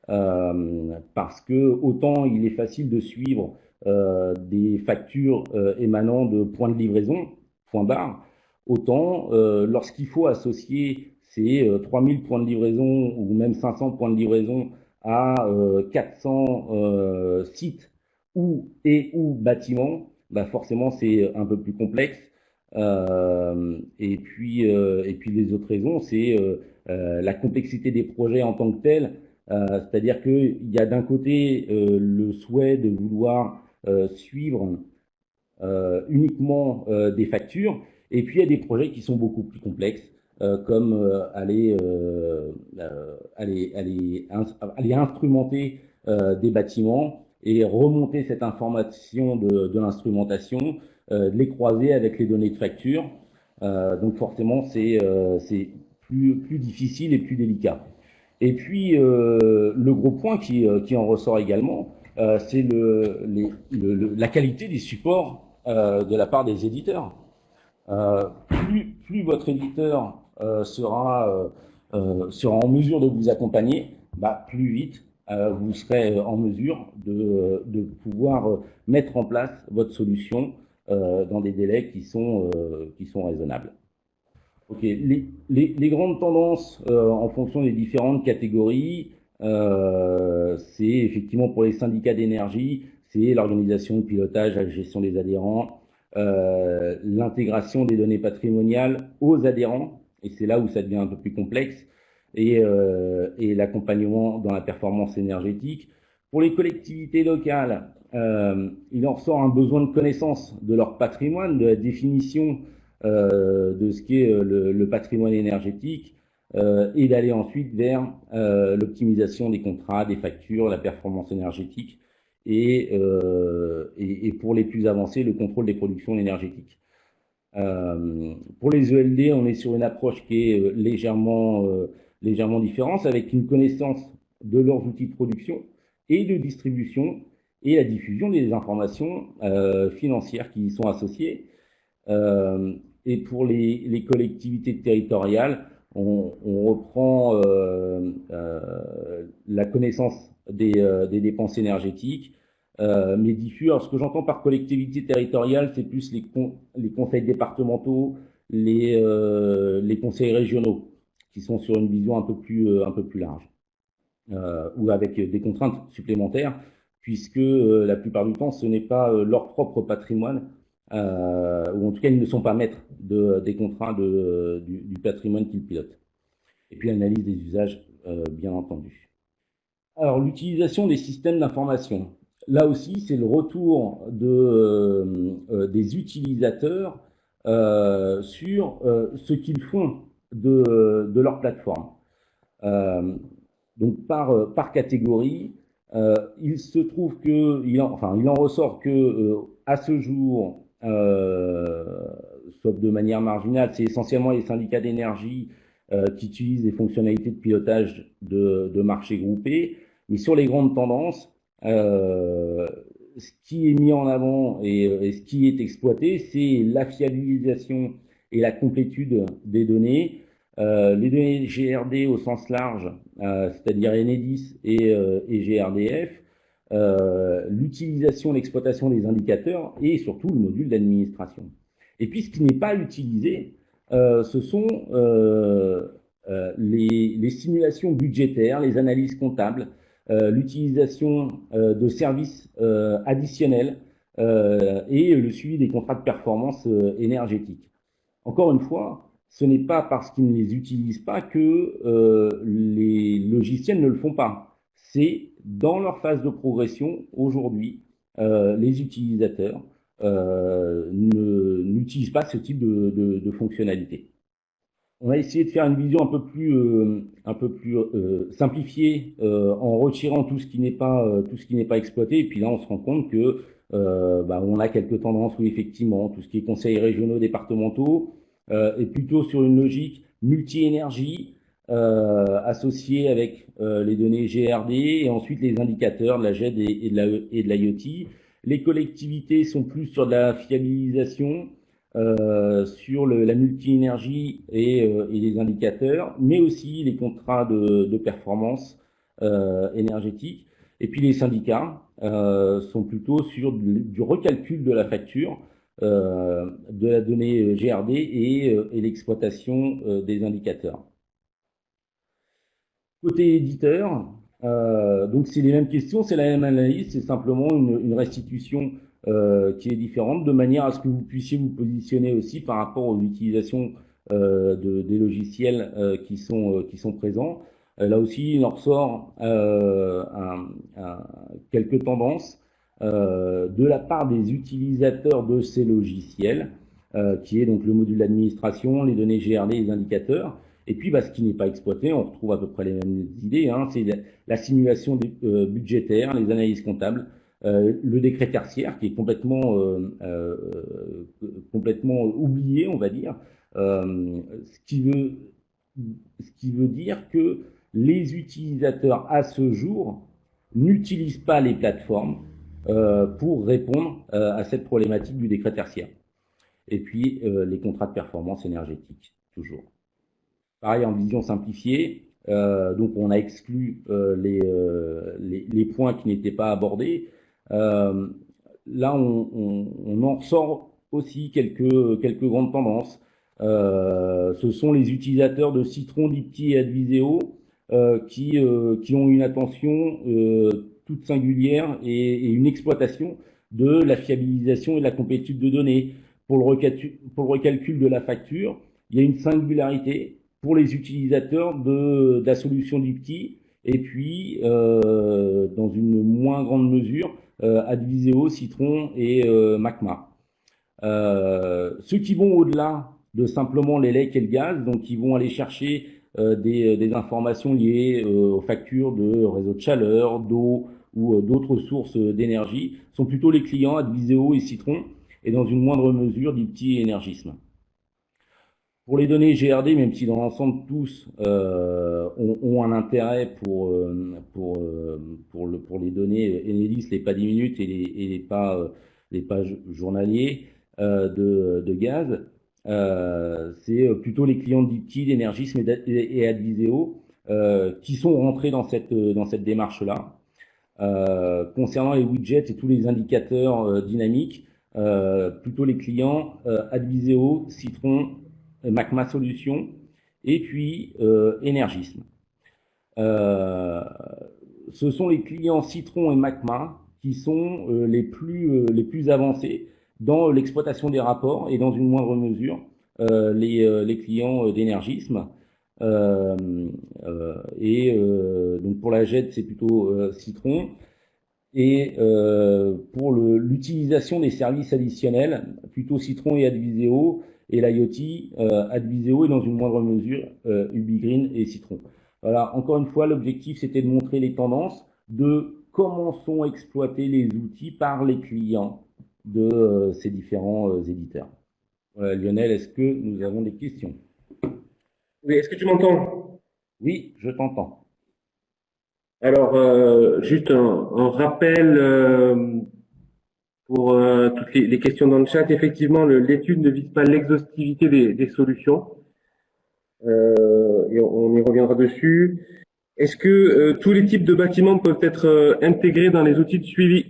parce que autant il est facile de suivre des factures émanant de points de livraison, point barre, autant lorsqu'il faut associer ces 3000 points de livraison ou même 500 points de livraison à 400 sites ou bâtiments, forcément c'est un peu plus complexe. Et puis les autres raisons, c'est la complexité des projets en tant que tels. C'est-à-dire qu'il y a d'un côté le souhait de vouloir suivre uniquement des factures, et puis il y a des projets qui sont beaucoup plus complexes, comme aller instrumenter des bâtiments et remonter cette information de l'instrumentation, de les croiser avec les données de facture. Donc forcément, c'est plus difficile et plus délicat. Et puis, le gros point qui en ressort également, c'est la qualité des supports de la part des éditeurs. Plus votre éditeur sera en mesure de vous accompagner, plus vite vous serez en mesure de pouvoir mettre en place votre solution dans des délais qui sont raisonnables. Ok, les grandes tendances en fonction des différentes catégories, c'est effectivement pour les syndicats d'énergie, c'est l'organisation, le pilotage, la gestion des adhérents, l'intégration des données patrimoniales aux adhérents, et c'est là où ça devient un peu plus complexe, et l'accompagnement dans la performance énergétique. Pour les collectivités locales, il en ressort un besoin de connaissance de leur patrimoine, de la définition de ce qu'est le patrimoine énergétique, et d'aller ensuite vers l'optimisation des contrats, des factures, la performance énergétique et pour les plus avancés, le contrôle des productions énergétiques. Pour les ELD, on est sur une approche qui est légèrement différente, avec une connaissance de leurs outils de production et de distribution et la diffusion des informations financières qui y sont associées. Et pour les collectivités territoriales, on reprend la connaissance des dépenses énergétiques, mais diffus. Alors, ce que j'entends par collectivité territoriale, c'est plus les conseils départementaux, les conseils régionaux, qui sont sur une vision un peu plus large, ou avec des contraintes supplémentaires, puisque la plupart du temps, ce n'est pas leur propre patrimoine, ou en tout cas, ils ne sont pas maîtres des contrats du patrimoine qu'ils pilotent. Et puis, l'analyse des usages, bien entendu. Alors, l'utilisation des systèmes d'information. Là aussi, c'est le retour des utilisateurs sur ce qu'ils font de leur plateforme. Donc, par catégorie, il se trouve il en ressort que à ce jour, sauf de manière marginale, c'est essentiellement les syndicats d'énergie qui utilisent les fonctionnalités de pilotage de marchés groupés. Mais sur les grandes tendances, ce qui est mis en avant et ce qui est exploité, c'est la fiabilisation et la complétude des données. Les données GRD au sens large, c'est-à-dire Enedis et GRDF, l'utilisation et l'exploitation des indicateurs et surtout le module d'administration. Et puis ce qui n'est pas utilisé, ce sont les simulations budgétaires, les analyses comptables, l'utilisation de services additionnels et le suivi des contrats de performance énergétique. Encore une fois, ce n'est pas parce qu'ils ne les utilisent pas que les logiciels ne le font pas. C'est dans leur phase de progression, aujourd'hui, les utilisateurs n'utilisent pas ce type de fonctionnalité. On a essayé de faire une vision un peu plus simplifiée en retirant tout ce qui n'est pas exploité. Et puis là, on se rend compte que on a quelques tendances où effectivement tout ce qui est conseils régionaux, départementaux est plutôt sur une logique multi-énergie associée avec les données GRD et ensuite les indicateurs de la GED et de l'IoT. Les collectivités sont plus sur de la fiabilisation, sur la multi-énergie et les indicateurs, mais aussi les contrats de performance énergétique. Et puis les syndicats sont plutôt sur du recalcul de la facture, de la donnée GRD et l'exploitation des indicateurs. Côté éditeur, donc c'est les mêmes questions, c'est la même analyse, c'est simplement une restitution qui est différente, de manière à ce que vous puissiez vous positionner aussi par rapport aux utilisations des logiciels qui sont présents. Là aussi, il en ressort quelques tendances de la part des utilisateurs de ces logiciels, qui est donc le module d'administration, les données GRD, les indicateurs. Et puis, ce qui n'est pas exploité, on retrouve à peu près les mêmes idées, hein, c'est la simulation budgétaire, les analyses comptables, le décret tertiaire qui est complètement oublié, on va dire, ce qui veut dire que les utilisateurs à ce jour n'utilisent pas les plateformes pour répondre à cette problématique du décret tertiaire. Et puis les contrats de performance énergétique, toujours. Pareil, en vision simplifiée, donc on a exclu les points qui n'étaient pas abordés. Là, on en ressort aussi quelques grandes tendances. Ce sont les utilisateurs de Citron, Dipty et Adviseo qui ont une attention toute singulière et une exploitation de la fiabilisation et de la complétude de données. Pour le recalcul de la facture, il y a une singularité pour les utilisateurs de la solution Dipty et puis dans une moins grande mesure Adviseo, Citron et Macma. Ceux qui vont au-delà de simplement les legs et le gaz, donc qui vont aller chercher des informations liées aux factures de réseaux de chaleur, d'eau ou d'autres sources d'énergie sont plutôt les clients Adviseo et Citron, et dans une moindre mesure d'Ipti et Énergisme. Pour les données GRD, même si dans l'ensemble tous ont un intérêt pour les données Enedis, les pas 10 minutes et les pas journaliers de gaz, c'est plutôt les clients d'Ipti, d'Énergisme et Adviseo qui sont rentrés dans cette démarche-là. Concernant les widgets et tous les indicateurs dynamiques, plutôt les clients Adviseo, Citron, Macma Solutions et puis Énergisme. Ce sont les clients Citron et Macma qui sont les plus avancés dans l'exploitation des rapports et dans une moindre mesure les clients d'Énergisme. Donc pour la JET, c'est plutôt Citron. Et pour l'utilisation des services additionnels, plutôt Citron et Adviseo, et l'IoT, Adviseo et dans une moindre mesure Ubigreen et Citron. Voilà, encore une fois, l'objectif c'était de montrer les tendances de comment sont exploités les outils par les clients de ces différents éditeurs. Voilà, Lionel, est-ce que nous avons des questions? Oui, est-ce que tu m'entends? Oui, je t'entends. Alors, juste un rappel pour toutes les questions dans le chat. Effectivement, l'étude ne vise pas l'exhaustivité des solutions. Et on y reviendra dessus. Est-ce que tous les types de bâtiments peuvent être intégrés dans les outils de suivi?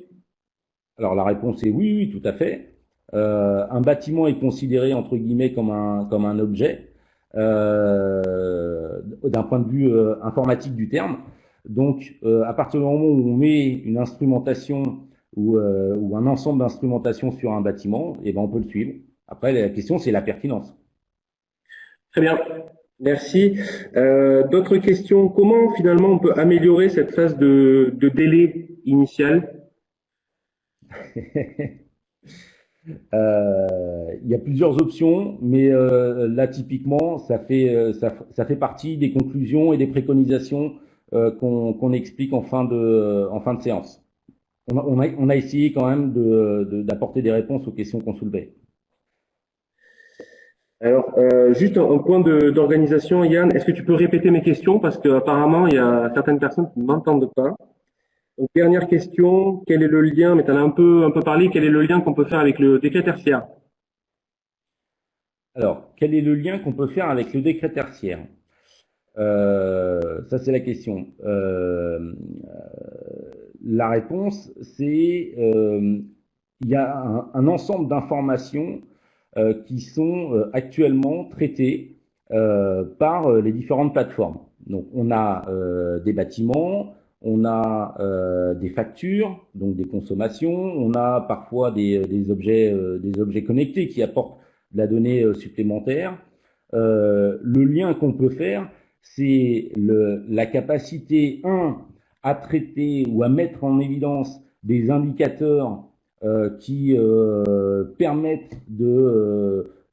Alors la réponse est oui, oui, tout à fait. Un bâtiment est considéré entre guillemets comme un objet d'un point de vue informatique du terme. Donc à partir du moment où on met une instrumentation ou un ensemble d'instrumentation sur un bâtiment, et ben on peut le suivre. Après la question c'est la pertinence. Très bien, merci. D'autres questions? Comment finalement on peut améliorer cette phase de délai initial? Il y a plusieurs options, mais là typiquement, ça fait partie des conclusions et des préconisations qu'on explique en fin de séance. On a essayé quand même d'apporter des réponses aux questions qu'on soulevait. Alors, juste un point d'organisation, Yann, est-ce que tu peux répéter mes questions parce qu'apparemment il y a certaines personnes qui ne m'entendent pas. Donc, dernière question, quel est le lien, mais tu en as un peu parlé, quel est le lien qu'on peut faire avec le décret tertiaire? Alors, quel est le lien qu'on peut faire avec le décret tertiaire? Ça, c'est la question. La réponse, c'est il y a un ensemble d'informations qui sont actuellement traitées par les différentes plateformes. Donc, on a des bâtiments, on a des factures, donc des consommations, on a parfois des objets connectés qui apportent de la donnée supplémentaire. Le lien qu'on peut faire, c'est la capacité, à traiter ou à mettre en évidence des indicateurs qui permettent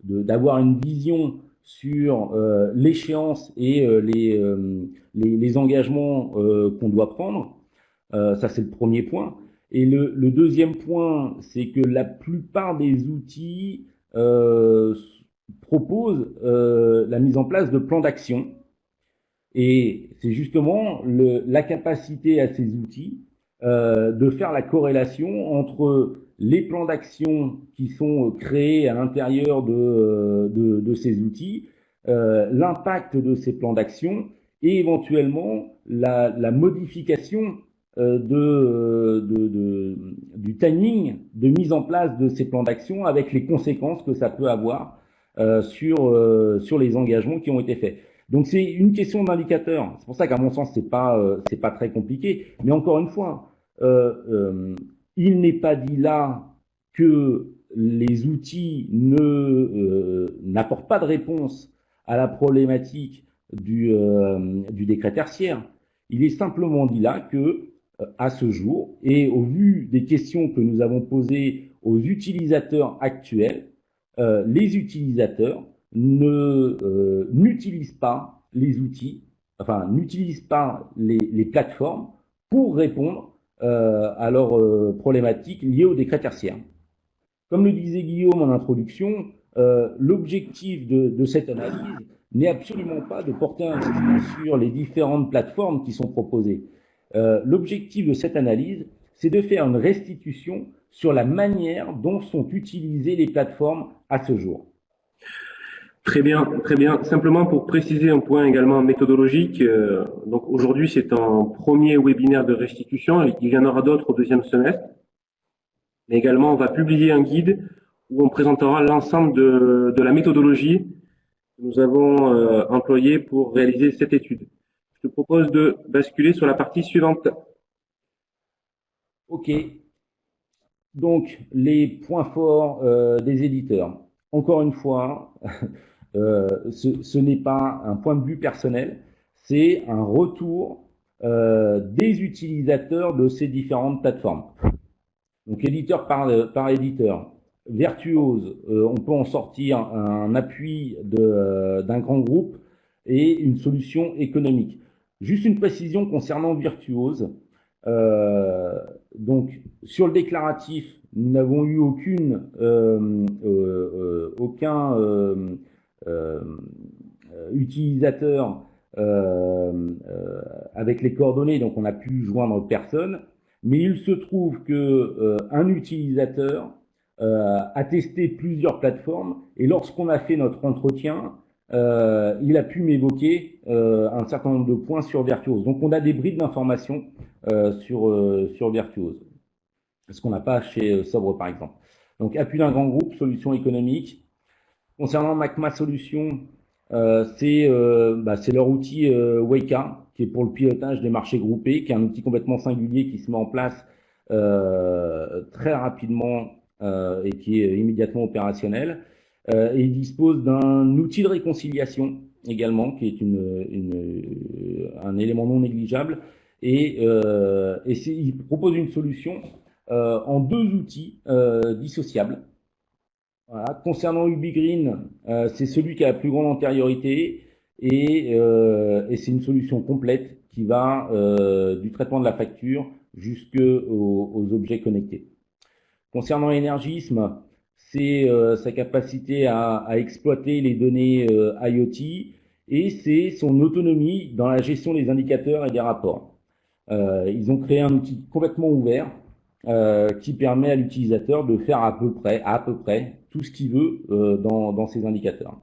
d'avoir une vision sur l'échéance et les engagements qu'on doit prendre. Ça, c'est le premier point. Et le deuxième point, c'est que la plupart des outils proposent la mise en place de plans d'action. Et c'est justement la capacité à ces outils de faire la corrélation entre les plans d'action qui sont créés à l'intérieur de ces outils, l'impact de ces plans d'action et éventuellement la modification du timing de mise en place de ces plans d'action avec les conséquences que ça peut avoir sur les engagements qui ont été faits. Donc c'est une question d'indicateur. C'est pour ça qu'à mon sens c'est pas très compliqué. Mais encore une fois, il n'est pas dit là que les outils n'apportent pas de réponse à la problématique du décret tertiaire. Il est simplement dit là que à ce jour et au vu des questions que nous avons posées aux utilisateurs actuels, les utilisateurs n'utilisent pas les outils, enfin n'utilisent pas les plateformes pour répondre à leurs problématiques liées au décret tertiaire. Comme le disait Guillaume en introduction, l'objectif de cette analyse n'est absolument pas de porter un jugement sur les différentes plateformes qui sont proposées. L'objectif de cette analyse, c'est de faire une restitution sur la manière dont sont utilisées les plateformes à ce jour. Très bien, très bien. Simplement pour préciser un point également méthodologique, donc aujourd'hui c'est un premier webinaire de restitution, il y en aura d'autres au deuxième semestre, mais également on va publier un guide où on présentera l'ensemble de la méthodologie que nous avons employée pour réaliser cette étude. Je te propose de basculer sur la partie suivante. Ok, donc les points forts des éditeurs. Encore une fois, ce n'est pas un point de vue personnel, c'est un retour des utilisateurs de ces différentes plateformes. Donc éditeur par éditeur. Virtuose, on peut en sortir un appui d'un grand groupe et une solution économique. Juste une précision concernant Virtuose. Donc sur le déclaratif, nous n'avons eu aucun utilisateur avec les coordonnées, donc on n'a pu joindre personne. Mais il se trouve que un utilisateur a testé plusieurs plateformes et lorsqu'on a fait notre entretien, il a pu m'évoquer un certain nombre de points sur Virtuose. Donc on a des bribes d'informations sur Virtuose, ce qu'on n'a pas chez Sobre par exemple. Donc appui d'un grand groupe, solution économique. Concernant Macma Solutions, c'est leur outil Weka, qui est pour le pilotage des marchés groupés, qui est un outil complètement singulier qui se met en place très rapidement et qui est immédiatement opérationnel. Et il dispose d'un outil de réconciliation également, qui est un élément non négligeable. Et il propose une solution en 2 outils dissociables. Voilà. Concernant UbiGreen, c'est celui qui a la plus grande antériorité et c'est une solution complète qui va du traitement de la facture jusqu'aux objets connectés. Concernant Energisme, c'est sa capacité à exploiter les données IoT et c'est son autonomie dans la gestion des indicateurs et des rapports. Ils ont créé un outil complètement ouvert qui permet à l'utilisateur de faire à peu près tout ce qu'il veut dans ces indicateurs.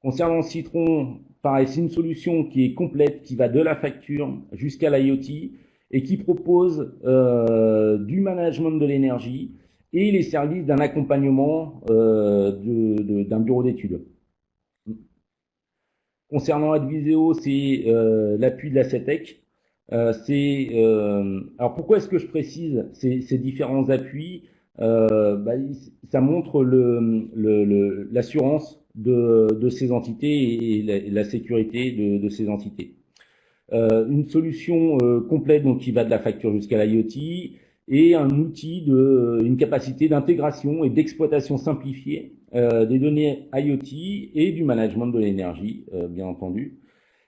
Concernant Citron, pareil, c'est une solution qui est complète, qui va de la facture jusqu'à l'IoT et qui propose du management de l'énergie et les services d'un accompagnement d'un bureau d'études. Concernant Adviseo, c'est l'appui de la CETEC. Alors pourquoi est-ce que je précise ces différents appuis? Ça montre l'assurance de ces entités et la sécurité de ces entités. Une solution complète donc qui va de la facture jusqu'à l'IoT et un outil une capacité d'intégration et d'exploitation simplifiée des données IoT et du management de l'énergie, bien entendu.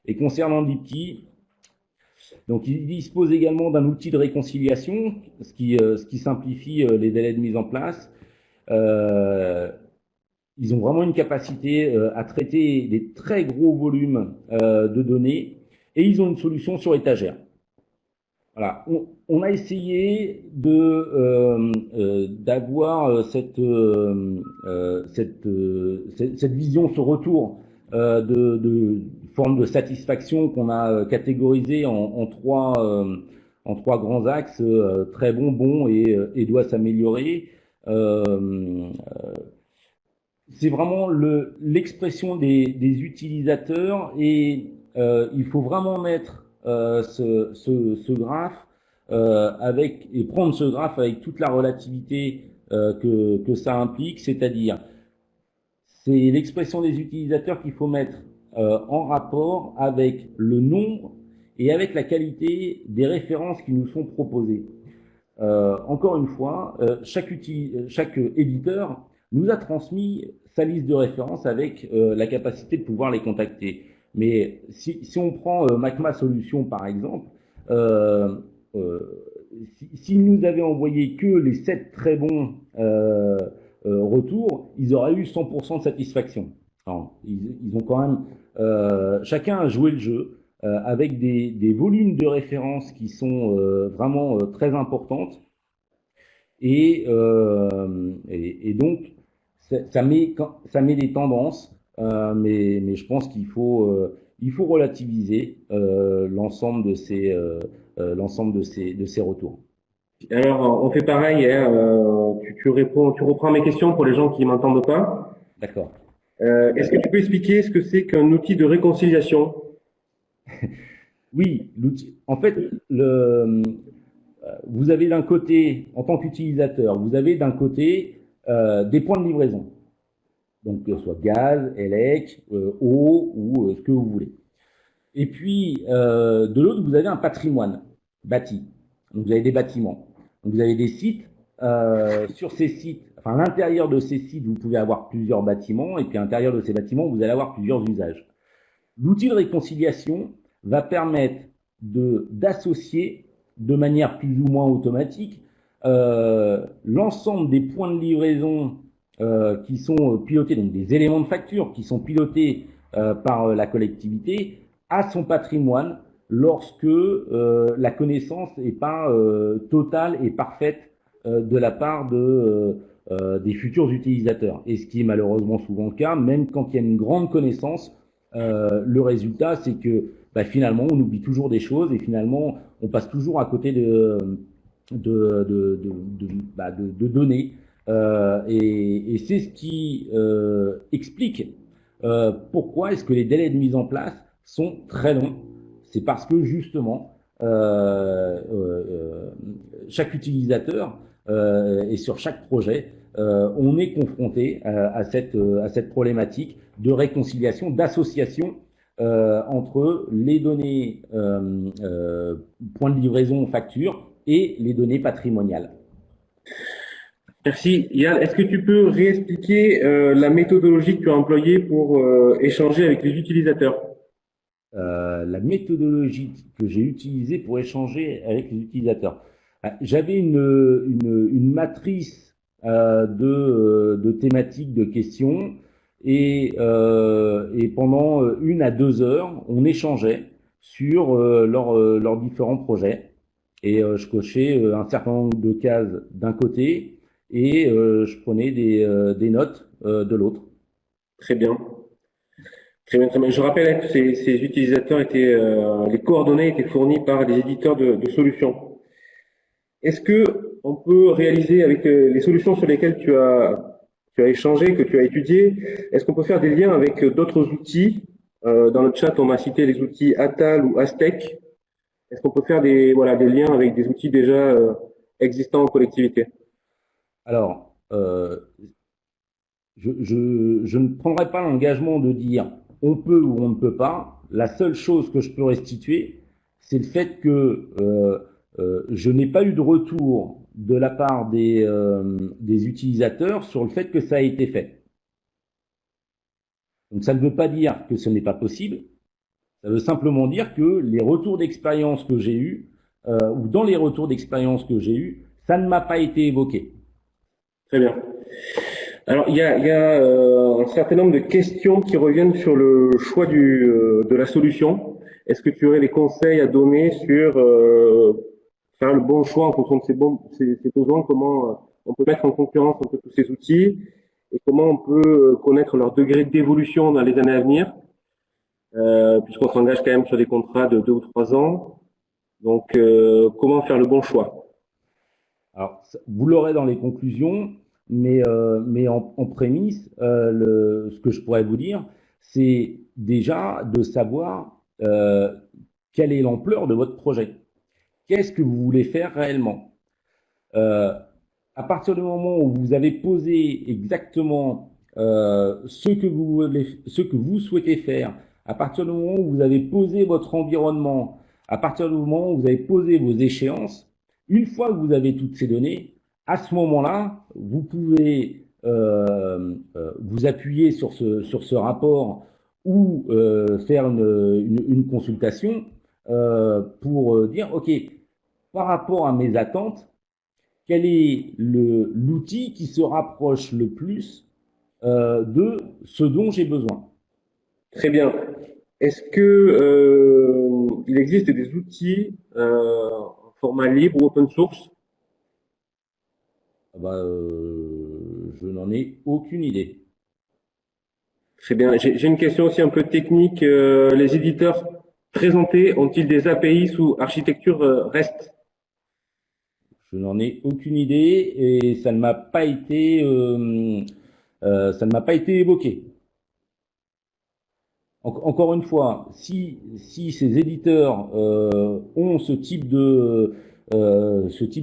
Et concernant Deepkey, donc il dispose également d'un outil de réconciliation, ce qui simplifie les délais de mise en place. Ils ont vraiment une capacité à traiter des très gros volumes de données et ils ont une solution sur étagère. Voilà, on a essayé d'avoir cette vision, ce retour de forme de satisfaction qu'on a catégorisé en 3 grands axes, très bon et doit s'améliorer. C'est vraiment l'expression des utilisateurs et il faut vraiment mettre ce graphe et prendre ce graphe avec toute la relativité que ça implique, c'est-à-dire c'est l'expression des utilisateurs qu'il faut mettre en rapport avec le nombre et avec la qualité des références qui nous sont proposées. Encore une fois, chaque éditeur nous a transmis sa liste de références avec la capacité de pouvoir les contacter. Mais si on prend Magma Solutions par exemple, euh, s'ils nous avaient envoyé que les 7 très bons retours, ils auraient eu 100% de satisfaction. Alors, ils ont quand même chacun a joué le jeu avec des volumes de référence qui sont vraiment très importantes et donc ça met des tendances, mais je pense qu'il faut relativiser l'ensemble de ces retours. Alors, on fait pareil, hein, tu reprends mes questions pour les gens qui m'entendent pas. D'accord. Est-ce que tu peux expliquer ce que c'est qu'un outil de réconciliation? Oui, l'outil. En fait, vous avez d'un côté, en tant qu'utilisateur, vous avez d'un côté des points de livraison. Donc, que ce soit gaz, élec, eau ou ce que vous voulez. Et puis, de l'autre, vous avez un patrimoine bâti. Donc, vous avez des bâtiments. Donc, vous avez des sites. Sur ces sites, enfin, à l'intérieur de ces sites, vous pouvez avoir plusieurs bâtiments. Et puis, à l'intérieur de ces bâtiments, vous allez avoir plusieurs usages. L'outil de réconciliation va permettre d'associer de manière plus ou moins automatique l'ensemble des points de livraison qui sont pilotés, donc des éléments de facture qui sont pilotés par la collectivité à son patrimoine lorsque la connaissance n'est pas totale et parfaite de la part des futurs utilisateurs. Et ce qui est malheureusement souvent le cas, même quand il y a une grande connaissance, le résultat c'est que finalement on oublie toujours des choses et finalement on passe toujours à côté de données. Et c'est ce qui explique pourquoi est-ce que les délais de mise en place sont très longs. C'est parce que justement chaque utilisateur et sur chaque projet on est confronté à cette problématique de réconciliation, d'association entre les données points de livraison facture et les données patrimoniales. Merci. Yann, est-ce que tu peux réexpliquer la méthodologie que tu as employée pour échanger avec les utilisateurs? La méthodologie que j'ai utilisée pour échanger avec les utilisateurs. J'avais une matrice de thématiques, de questions, et pendant 1 à 2 heures, on échangeait sur leurs différents projets. Et je cochais un certain nombre de cases d'un côté et je prenais des notes de l'autre. Très bien. Très bien, très bien. Je rappelle que ces utilisateurs étaient, les coordonnées étaient fournies par les éditeurs de solutions. Est-ce que on peut réaliser avec les solutions sur lesquelles tu as échangé, que tu as étudié, est-ce qu'on peut faire des liens avec d'autres outils? Dans le chat, on m'a cité les outils Atal ou Aztec. Est-ce qu'on peut faire des liens avec des outils déjà existants en collectivité? Alors, je ne prendrai pas l'engagement de dire on peut ou on ne peut pas. La seule chose que je peux restituer, c'est le fait que je n'ai pas eu de retour de la part des utilisateurs sur le fait que ça a été fait. Donc ça ne veut pas dire que ce n'est pas possible. Ça veut simplement dire que les retours d'expérience que j'ai eus, ou dans les retours d'expérience que j'ai eus, ça ne m'a pas été évoqué. Très bien. Alors, il y a un certain nombre de questions qui reviennent sur le choix de la solution. Est-ce que tu aurais des conseils à donner sur faire le bon choix en fonction de ces besoins, comment on peut mettre en concurrence un peu tous ces outils et comment on peut connaître leur degré d'évolution dans les années à venir, puisqu'on s'engage quand même sur des contrats de 2 ou 3 ans. Donc, comment faire le bon choix? Alors, vous l'aurez dans les conclusions, mais en prémisse, ce que je pourrais vous dire, c'est déjà de savoir quelle est l'ampleur de votre projet. Qu'est-ce que vous voulez faire réellement? À partir du moment où vous avez posé exactement ce que vous souhaitez faire, à partir du moment où vous avez posé votre environnement, à partir du moment où vous avez posé vos échéances, une fois que vous avez toutes ces données, à ce moment-là, vous pouvez vous appuyer sur ce rapport ou faire une consultation pour dire, OK, par rapport à mes attentes, quel est l'outil qui se rapproche le plus de ce dont j'ai besoin. Très bien. Est-ce que il existe des outils en format libre ou open source? Je n'en ai aucune idée. Très bien. J'ai une question aussi un peu technique. Les éditeurs présentés ont-ils des API sous architecture REST? Je n'en ai aucune idée et ça ne m'a pas été évoqué. Encore une fois, si ces éditeurs ont ce type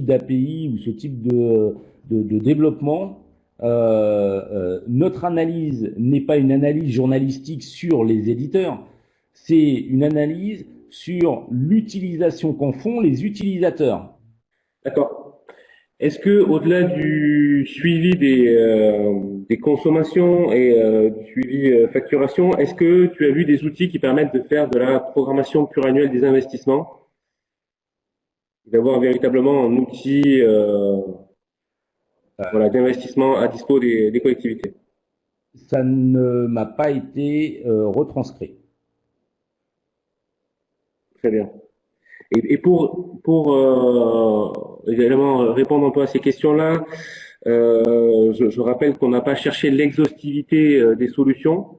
d'API ou ce type de développement, notre analyse n'est pas une analyse journalistique sur les éditeurs, c'est une analyse sur l'utilisation qu'en font les utilisateurs. D'accord. Est-ce que, au-delà du suivi des consommations et du suivi facturation, est-ce que tu as vu des outils qui permettent de faire de la programmation pluriannuelle des investissements, d'avoir véritablement un outil d'investissement à dispo des collectivités? Ça ne m'a pas été retranscrit. Très bien. Et pour également répondre un peu à ces questions-là, je rappelle qu'on n'a pas cherché l'exhaustivité des solutions,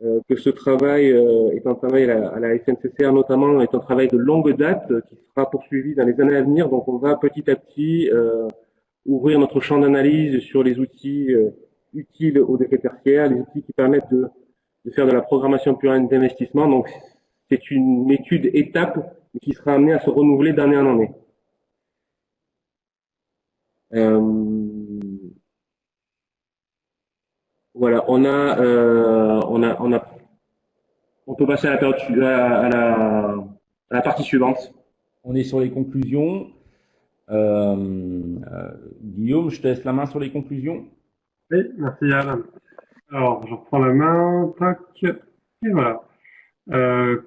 que ce travail est un travail à la SNCCR notamment, est un travail de longue date qui sera poursuivi dans les années à venir. Donc on va petit à petit ouvrir notre champ d'analyse sur les outils utiles aux défis tertiaires, les outils qui permettent de faire de la programmation pluriannuelle d'investissement. Donc c'est une étude étape qui sera amenée à se renouveler d'année en année. Voilà, on peut passer à la partie suivante. On est sur les conclusions. Guillaume, je te laisse la main sur les conclusions. Oui, merci Yann. Alors, je reprends la main, tac, et voilà.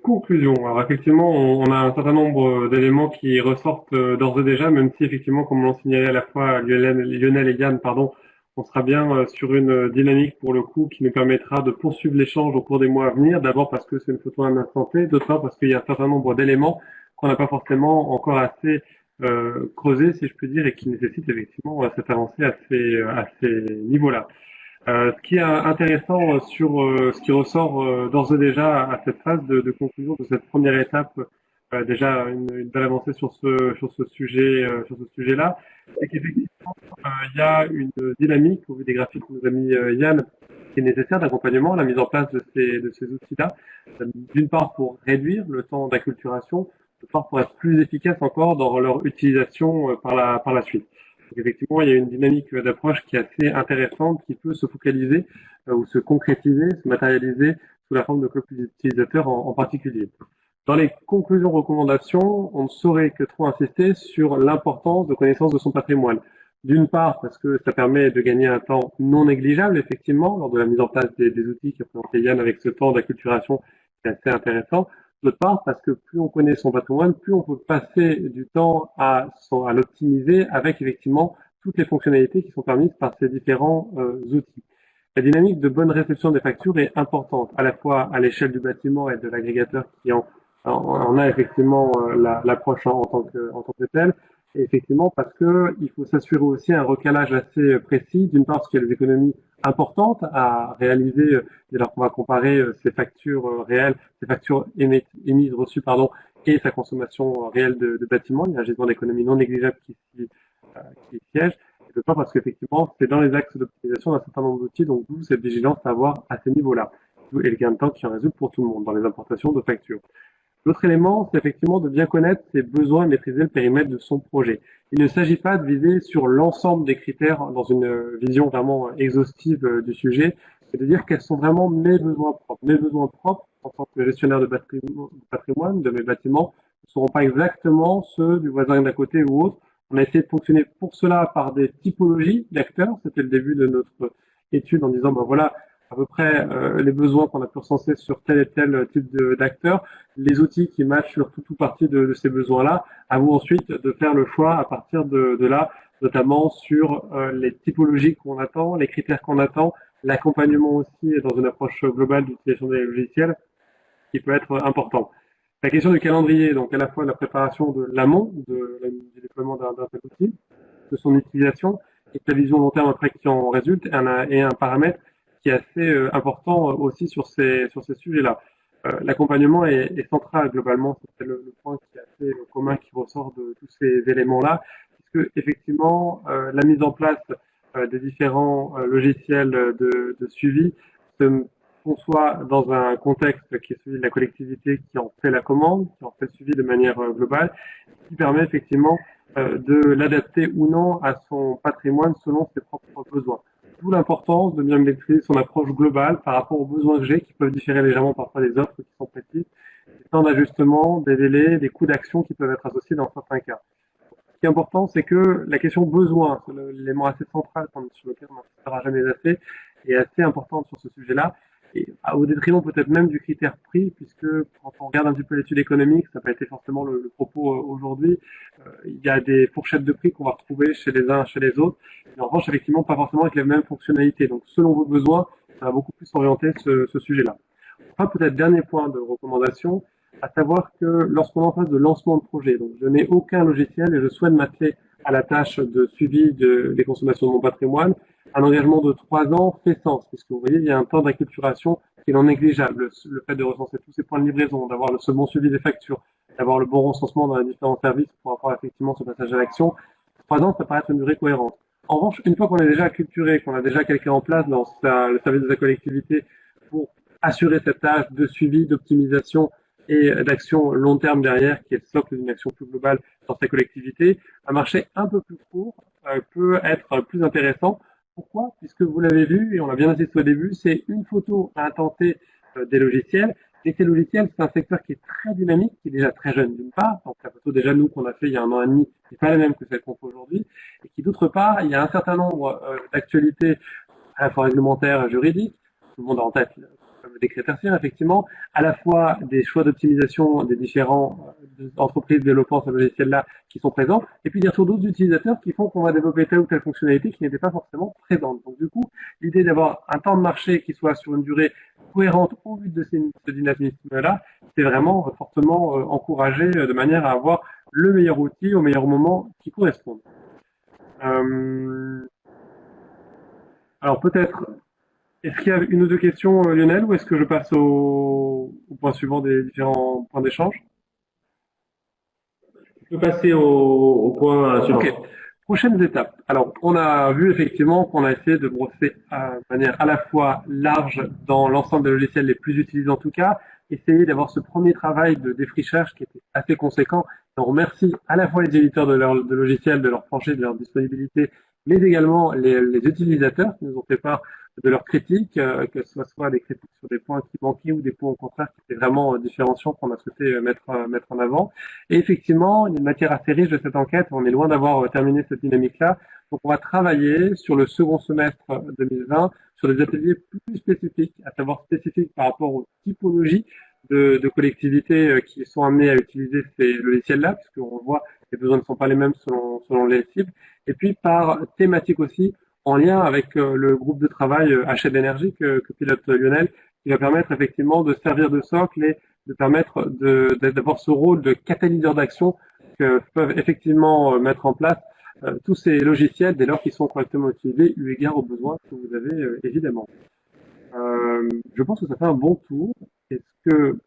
Conclusion. Alors effectivement, on a un certain nombre d'éléments qui ressortent d'ores et déjà, même si effectivement, comme l'ont signalé à la fois Lionel et Yann, pardon, on sera bien sur une dynamique pour le coup qui nous permettra de poursuivre l'échange au cours des mois à venir. D'abord parce que c'est une photo à un instant T, d'autre part parce qu'il y a un certain nombre d'éléments qu'on n'a pas forcément encore assez creusés, si je peux dire, et qui nécessitent effectivement cette avancée à ces niveaux-là. Ce qui est intéressant sur ce qui ressort d'ores et déjà à cette phase de conclusion de cette première étape, déjà une belle avancée sur ce sujet-là, c'est qu'effectivement il y a une dynamique au vu des graphiques que nous a mis Yann qui est nécessaire d'accompagnement, la mise en place de ces outils-là, d'une part pour réduire le temps d'acculturation, d'autre part pour être plus efficace encore dans leur utilisation par la suite. Donc effectivement, il y a une dynamique d'approche qui est assez intéressante, qui peut se focaliser ou se concrétiser, se matérialiser sous la forme de clubs utilisateurs en particulier. Dans les conclusions recommandations, on ne saurait que trop insister sur l'importance de connaissance de son patrimoine. D'une part, parce que ça permet de gagner un temps non négligeable, effectivement, lors de la mise en place des outils qu'a présenté Yann avec ce temps d'acculturation qui est assez intéressant. D'autre part, parce que plus on connaît son patrimoine, plus on peut passer du temps à l'optimiser avec effectivement toutes les fonctionnalités qui sont permises par ces différents outils. La dynamique de bonne réception des factures est importante, à la fois à l'échelle du bâtiment et de l'agrégateur qui en a effectivement l'approche en tant que telle, et effectivement parce que il faut s'assurer aussi un recalage assez précis, d'une part parce qu'il y a des économies importantes à réaliser dès lors qu'on va comparer ces factures réelles, ces factures émises, reçues, pardon, et sa consommation réelle de bâtiment. Il y a un gisement d'économie non négligeable qui siège. Et d'autre part parce qu'effectivement, c'est dans les axes d'optimisation d'un certain nombre d'outils, donc d'où cette vigilance à avoir à ces niveaux-là. Et le gain de temps qui en résulte pour tout le monde dans les importations de factures. L'autre élément, c'est effectivement de bien connaître ses besoins et maîtriser le périmètre de son projet. Il ne s'agit pas de viser sur l'ensemble des critères dans une vision vraiment exhaustive du sujet, c'est de dire quels sont vraiment mes besoins propres. Mes besoins propres, en tant que gestionnaire de patrimoine, de mes bâtiments, ne seront pas exactement ceux du voisin d'à côté ou autre. On a essayé de fonctionner pour cela par des typologies d'acteurs. C'était le début de notre étude en disant, ben voilà, à peu près les besoins qu'on a pu recenser sur tel et tel type d'acteurs, les outils qui matchent sur tout partie de ces besoins-là. À vous ensuite de faire le choix à partir de là, notamment sur les typologies qu'on attend, les critères qu'on attend, l'accompagnement aussi dans une approche globale d'utilisation des logiciels qui peut être important. La question du calendrier, donc à la fois la préparation de l'amont, du déploiement d'un tel outil, de son utilisation, et la vision long terme après qui en résulte, et un paramètre qui est assez important aussi sur ces sujets-là. L'accompagnement est central globalement, c'est le point qui est assez commun qui ressort de tous ces éléments-là, puisque effectivement la mise en place des différents logiciels de suivi se conçoit dans un contexte qui est celui de la collectivité qui en fait la commande, qui en fait le suivi de manière globale, qui permet effectivement de l'adapter ou non à son patrimoine selon ses propres besoins. D'où l'importance de bien maîtriser son approche globale par rapport aux besoins que j'ai, qui peuvent différer légèrement parfois des offres qui sont précises, des temps d'ajustement, des délais, des coûts d'action qui peuvent être associés dans certains cas. Ce qui est important, c'est que la question besoin, c'est l'élément assez central sur lequel on n'insistera jamais assez, est assez importante sur ce sujet-là, et au détriment peut-être même du critère prix, puisque quand on regarde un petit peu l'étude économique, ça n'a pas été forcément le propos aujourd'hui, il y a des fourchettes de prix qu'on va retrouver chez les uns, chez les autres, mais en revanche, effectivement, pas forcément avec les mêmes fonctionnalités. Donc, selon vos besoins, ça va beaucoup plus orienter ce sujet-là. Enfin, peut-être dernier point de recommandation, à savoir que lorsqu'on est en phase de lancement de projet, donc je n'ai aucun logiciel et je souhaite m'atteler à la tâche de suivi des consommations de mon patrimoine, un engagement de 3 ans fait sens, puisque vous voyez, il y a un temps d'acculturation qui est non négligeable. Le fait de recenser tous ces points de livraison, d'avoir le bon suivi des factures, d'avoir le bon recensement dans les différents services pour avoir effectivement ce passage à l'action, 3 ans, ça paraît être une durée cohérente. En revanche, une fois qu'on est déjà acculturé, qu'on a déjà quelqu'un en place dans le service de la collectivité pour assurer cette tâche de suivi, d'optimisation et d'action long terme derrière, qui est le socle d'une action plus globale dans sa collectivité, un marché un peu plus court peut être plus intéressant. Pourquoi? Puisque vous l'avez vu, et on l'a bien insisté au début, c'est une photo à intenter des logiciels. Et ces logiciels, c'est un secteur qui est très dynamique, qui est déjà très jeune d'une part. Donc la photo déjà nous qu'on a fait il y a 1 an et demi, n'est pas la même que celle qu'on fait aujourd'hui. Et qui d'autre part, il y a un certain nombre d'actualités à la fois réglementaires et juridiques. Tout le monde a en tête des critères tertiaires, effectivement, à la fois des choix d'optimisation des différents entreprises développant ce logiciel-là qui sont présents, et puis bien sûr d'autres utilisateurs qui font qu'on va développer telle ou telle fonctionnalité qui n'était pas forcément présente. Donc du coup, l'idée d'avoir un temps de marché qui soit sur une durée cohérente au vu de ce dynamisme-là, c'est vraiment fortement encouragé de manière à avoir le meilleur outil au meilleur moment qui corresponde. Alors peut-être, est-ce qu'il y a une ou deux questions, Lionel, ou est-ce que je passe au point suivant des différents points d'échange? Je peux passer au point suivant. Ok. Prochaines étapes. Alors, on a vu effectivement qu'on a essayé de brosser de manière à la fois large dans l'ensemble des logiciels les plus utilisés en tout cas, essayer d'avoir ce premier travail de défrichage qui était assez conséquent. On remercie à la fois les éditeurs de logiciels, de leur plancher, de leur disponibilité, mais également les utilisateurs qui nous ont fait part de leurs critiques, que ce soit des critiques sur des points qui manquaient ou des points au contraire qui étaient vraiment différenciants qu'on a souhaité mettre en avant. Et effectivement, il y a une matière assez riche de cette enquête. On est loin d'avoir terminé cette dynamique-là. Donc, on va travailler sur le second semestre 2020 sur des ateliers plus spécifiques, à savoir spécifiques par rapport aux typologies de collectivités qui sont amenées à utiliser ces logiciels-là, puisqu'on voit que les besoins ne sont pas les mêmes selon les cibles. Et puis, par thématique aussi, en lien avec le groupe de travail achat d'énergie que pilote Lionel, qui va permettre effectivement de servir de socle et de permettre d'avoir ce rôle de catalyseur d'action que peuvent effectivement mettre en place tous ces logiciels dès lors qu'ils sont correctement utilisés eu égard aux besoins que vous avez évidemment. Je pense que ça fait un bon tour. Est-ce que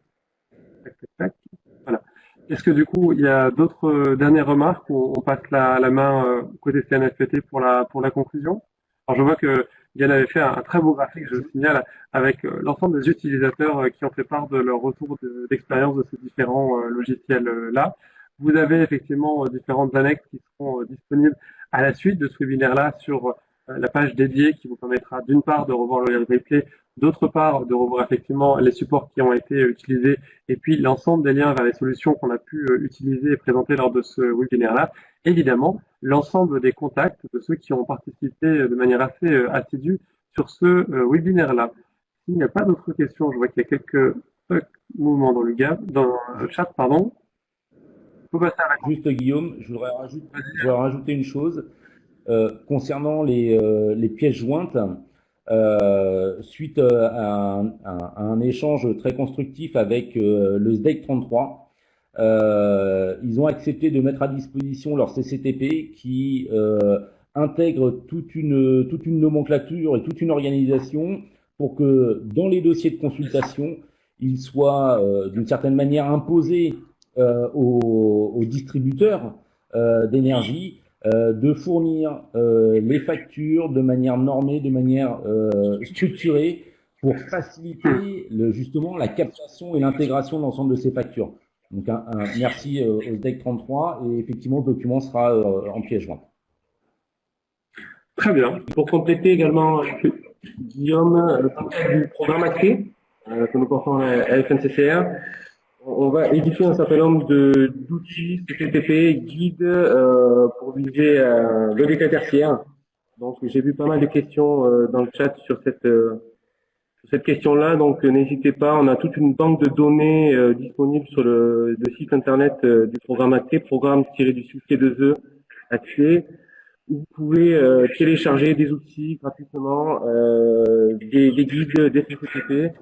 voilà. Est-ce que du coup il y a d'autres dernières remarques ou on passe la main côté CNFPT pour la conclusion? Alors je vois que Yann avait fait un très beau graphique, je le signale, avec l'ensemble des utilisateurs qui ont fait part de leur retour d'expérience de ces différents logiciels-là. Vous avez effectivement différentes annexes qui seront disponibles à la suite de ce webinaire-là sur la page dédiée qui vous permettra d'une part de revoir le replay, d'autre part de revoir effectivement les supports qui ont été utilisés et puis l'ensemble des liens vers les solutions qu'on a pu utiliser et présenter lors de ce webinaire-là. Évidemment, l'ensemble des contacts de ceux qui ont participé de manière assez assidue sur ce webinaire-là. S'il n'y a pas d'autres questions, je vois qu'il y a quelques mouvements dans le chat, pardon. On peut passer à la Juste Guillaume, je voudrais rajouter une chose concernant les pièces jointes. Suite à un échange très constructif avec le SDEC 33, ils ont accepté de mettre à disposition leur CCTP qui intègre toute une nomenclature et toute une organisation pour que dans les dossiers de consultation, ils soient d'une certaine manière imposés aux distributeurs d'énergie de fournir les factures de manière normée, de manière structurée pour faciliter justement la captation et l'intégration de l'ensemble de ces factures. Donc un merci au SDEC 33 et effectivement le document sera en pièce jointe. Très bien. Pour compléter également, Guillaume, le contexte du programme accès que nous portons à FNCCR, on va édifier un certain nombre d'outils, CCTP, guides pour viser le décret tertiaire. Donc j'ai vu pas mal de questions dans le chat sur cette question-là, donc n'hésitez pas, on a toute une banque de données disponible sur le site internet du programme accès, programme-du-6-2e accès. Vous pouvez télécharger des outils gratuitement, des guides, des CCTP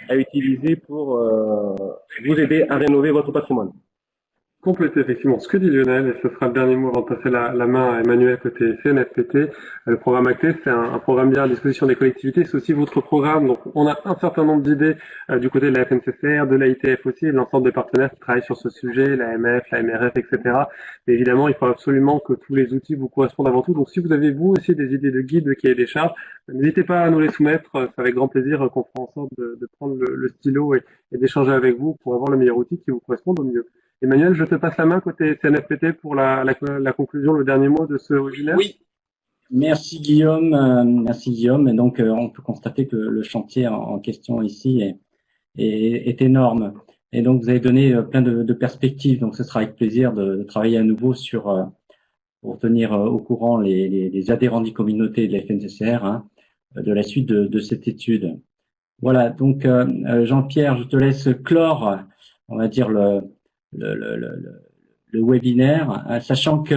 à utiliser pour vous aider à rénover votre patrimoine. Compléter effectivement ce que dit Lionel, et ce sera le dernier mot avant de passer la main à Emmanuel côté CNFPT. Le programme ACTE, c'est un programme bien à disposition des collectivités, c'est aussi votre programme. Donc on a un certain nombre d'idées du côté de la FNCCR, de l'AITF aussi, et de l'ensemble des partenaires qui travaillent sur ce sujet, la MF, la MRF, etc. Mais évidemment, il faut absolument que tous les outils vous correspondent avant tout. Donc si vous avez vous aussi des idées de guides, de cahiers des charges, n'hésitez pas à nous les soumettre. C'est avec grand plaisir qu'on fera en sorte de prendre le stylo et d'échanger avec vous pour avoir le meilleur outil qui vous corresponde au mieux. Emmanuel, je te passe la main côté CNFPT pour la conclusion, le dernier mot de ce webinaire. Oui, merci Guillaume. Merci Guillaume. Et donc, on peut constater que le chantier en question ici est énorme. Et donc, vous avez donné plein de perspectives. Donc, ce sera avec plaisir de travailler à nouveau pour tenir au courant les adhérents des communautés de la FNCCR de la suite de cette étude. Voilà. Donc, Jean-Pierre, je te laisse clore, on va dire, le webinaire, sachant que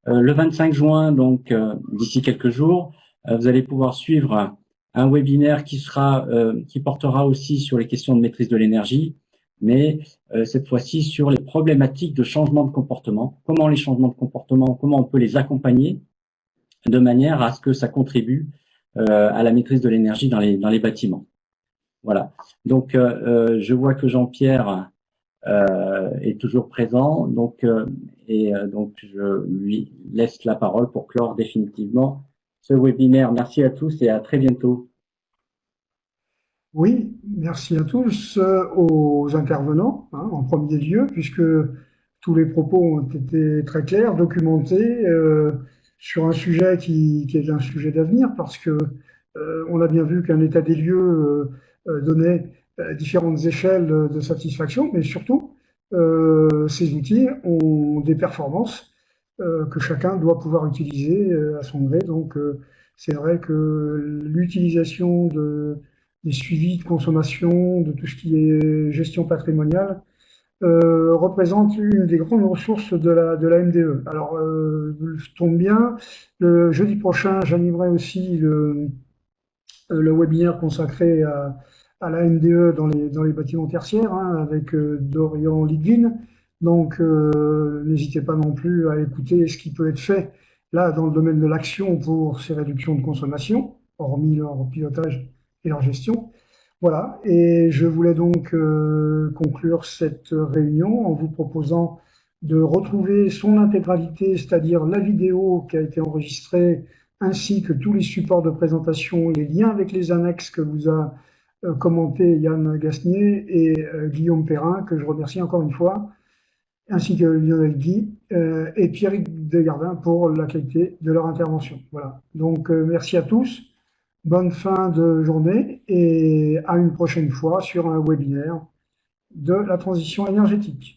le 25 juin, donc d'ici quelques jours, vous allez pouvoir suivre un webinaire qui portera aussi sur les questions de maîtrise de l'énergie, mais cette fois-ci sur les problématiques de changement de comportement, comment les changements de comportement, comment on peut les accompagner de manière à ce que ça contribue à la maîtrise de l'énergie dans les bâtiments. Voilà. Donc, je vois que Jean-Pierre est toujours présent, donc je lui laisse la parole pour clore définitivement ce webinaire. Merci à tous et à très bientôt. Oui, merci à tous, aux intervenants, en premier lieu, puisque tous les propos ont été très clairs, documentés, sur un sujet qui est un sujet d'avenir, parce que on a bien vu qu'un état des lieux donnait différentes échelles de satisfaction, mais surtout, ces outils ont des performances que chacun doit pouvoir utiliser à son gré. Donc, c'est vrai que l'utilisation des suivis de consommation, de tout ce qui est gestion patrimoniale, représente une des grandes ressources de la MDE. Alors, tombe bien, le jeudi prochain, j'animerai aussi le webinaire consacré à la MDE dans les bâtiments tertiaires, avec Dorian Lidvin. Donc, n'hésitez pas non plus à écouter ce qui peut être fait là dans le domaine de l'action pour ces réductions de consommation, hormis leur pilotage et leur gestion. Voilà, et je voulais donc conclure cette réunion en vous proposant de retrouver son intégralité, c'est-à-dire la vidéo qui a été enregistrée, ainsi que tous les supports de présentation, les liens avec les annexes que vous a commenté Yann Gasnier et Guillaume Perrin, que je remercie encore une fois, ainsi que Lionel Guy et Pierrick Desgardins pour la qualité de leur intervention. Voilà, donc merci à tous. Bonne fin de journée et à une prochaine fois sur un webinaire de la transition énergétique.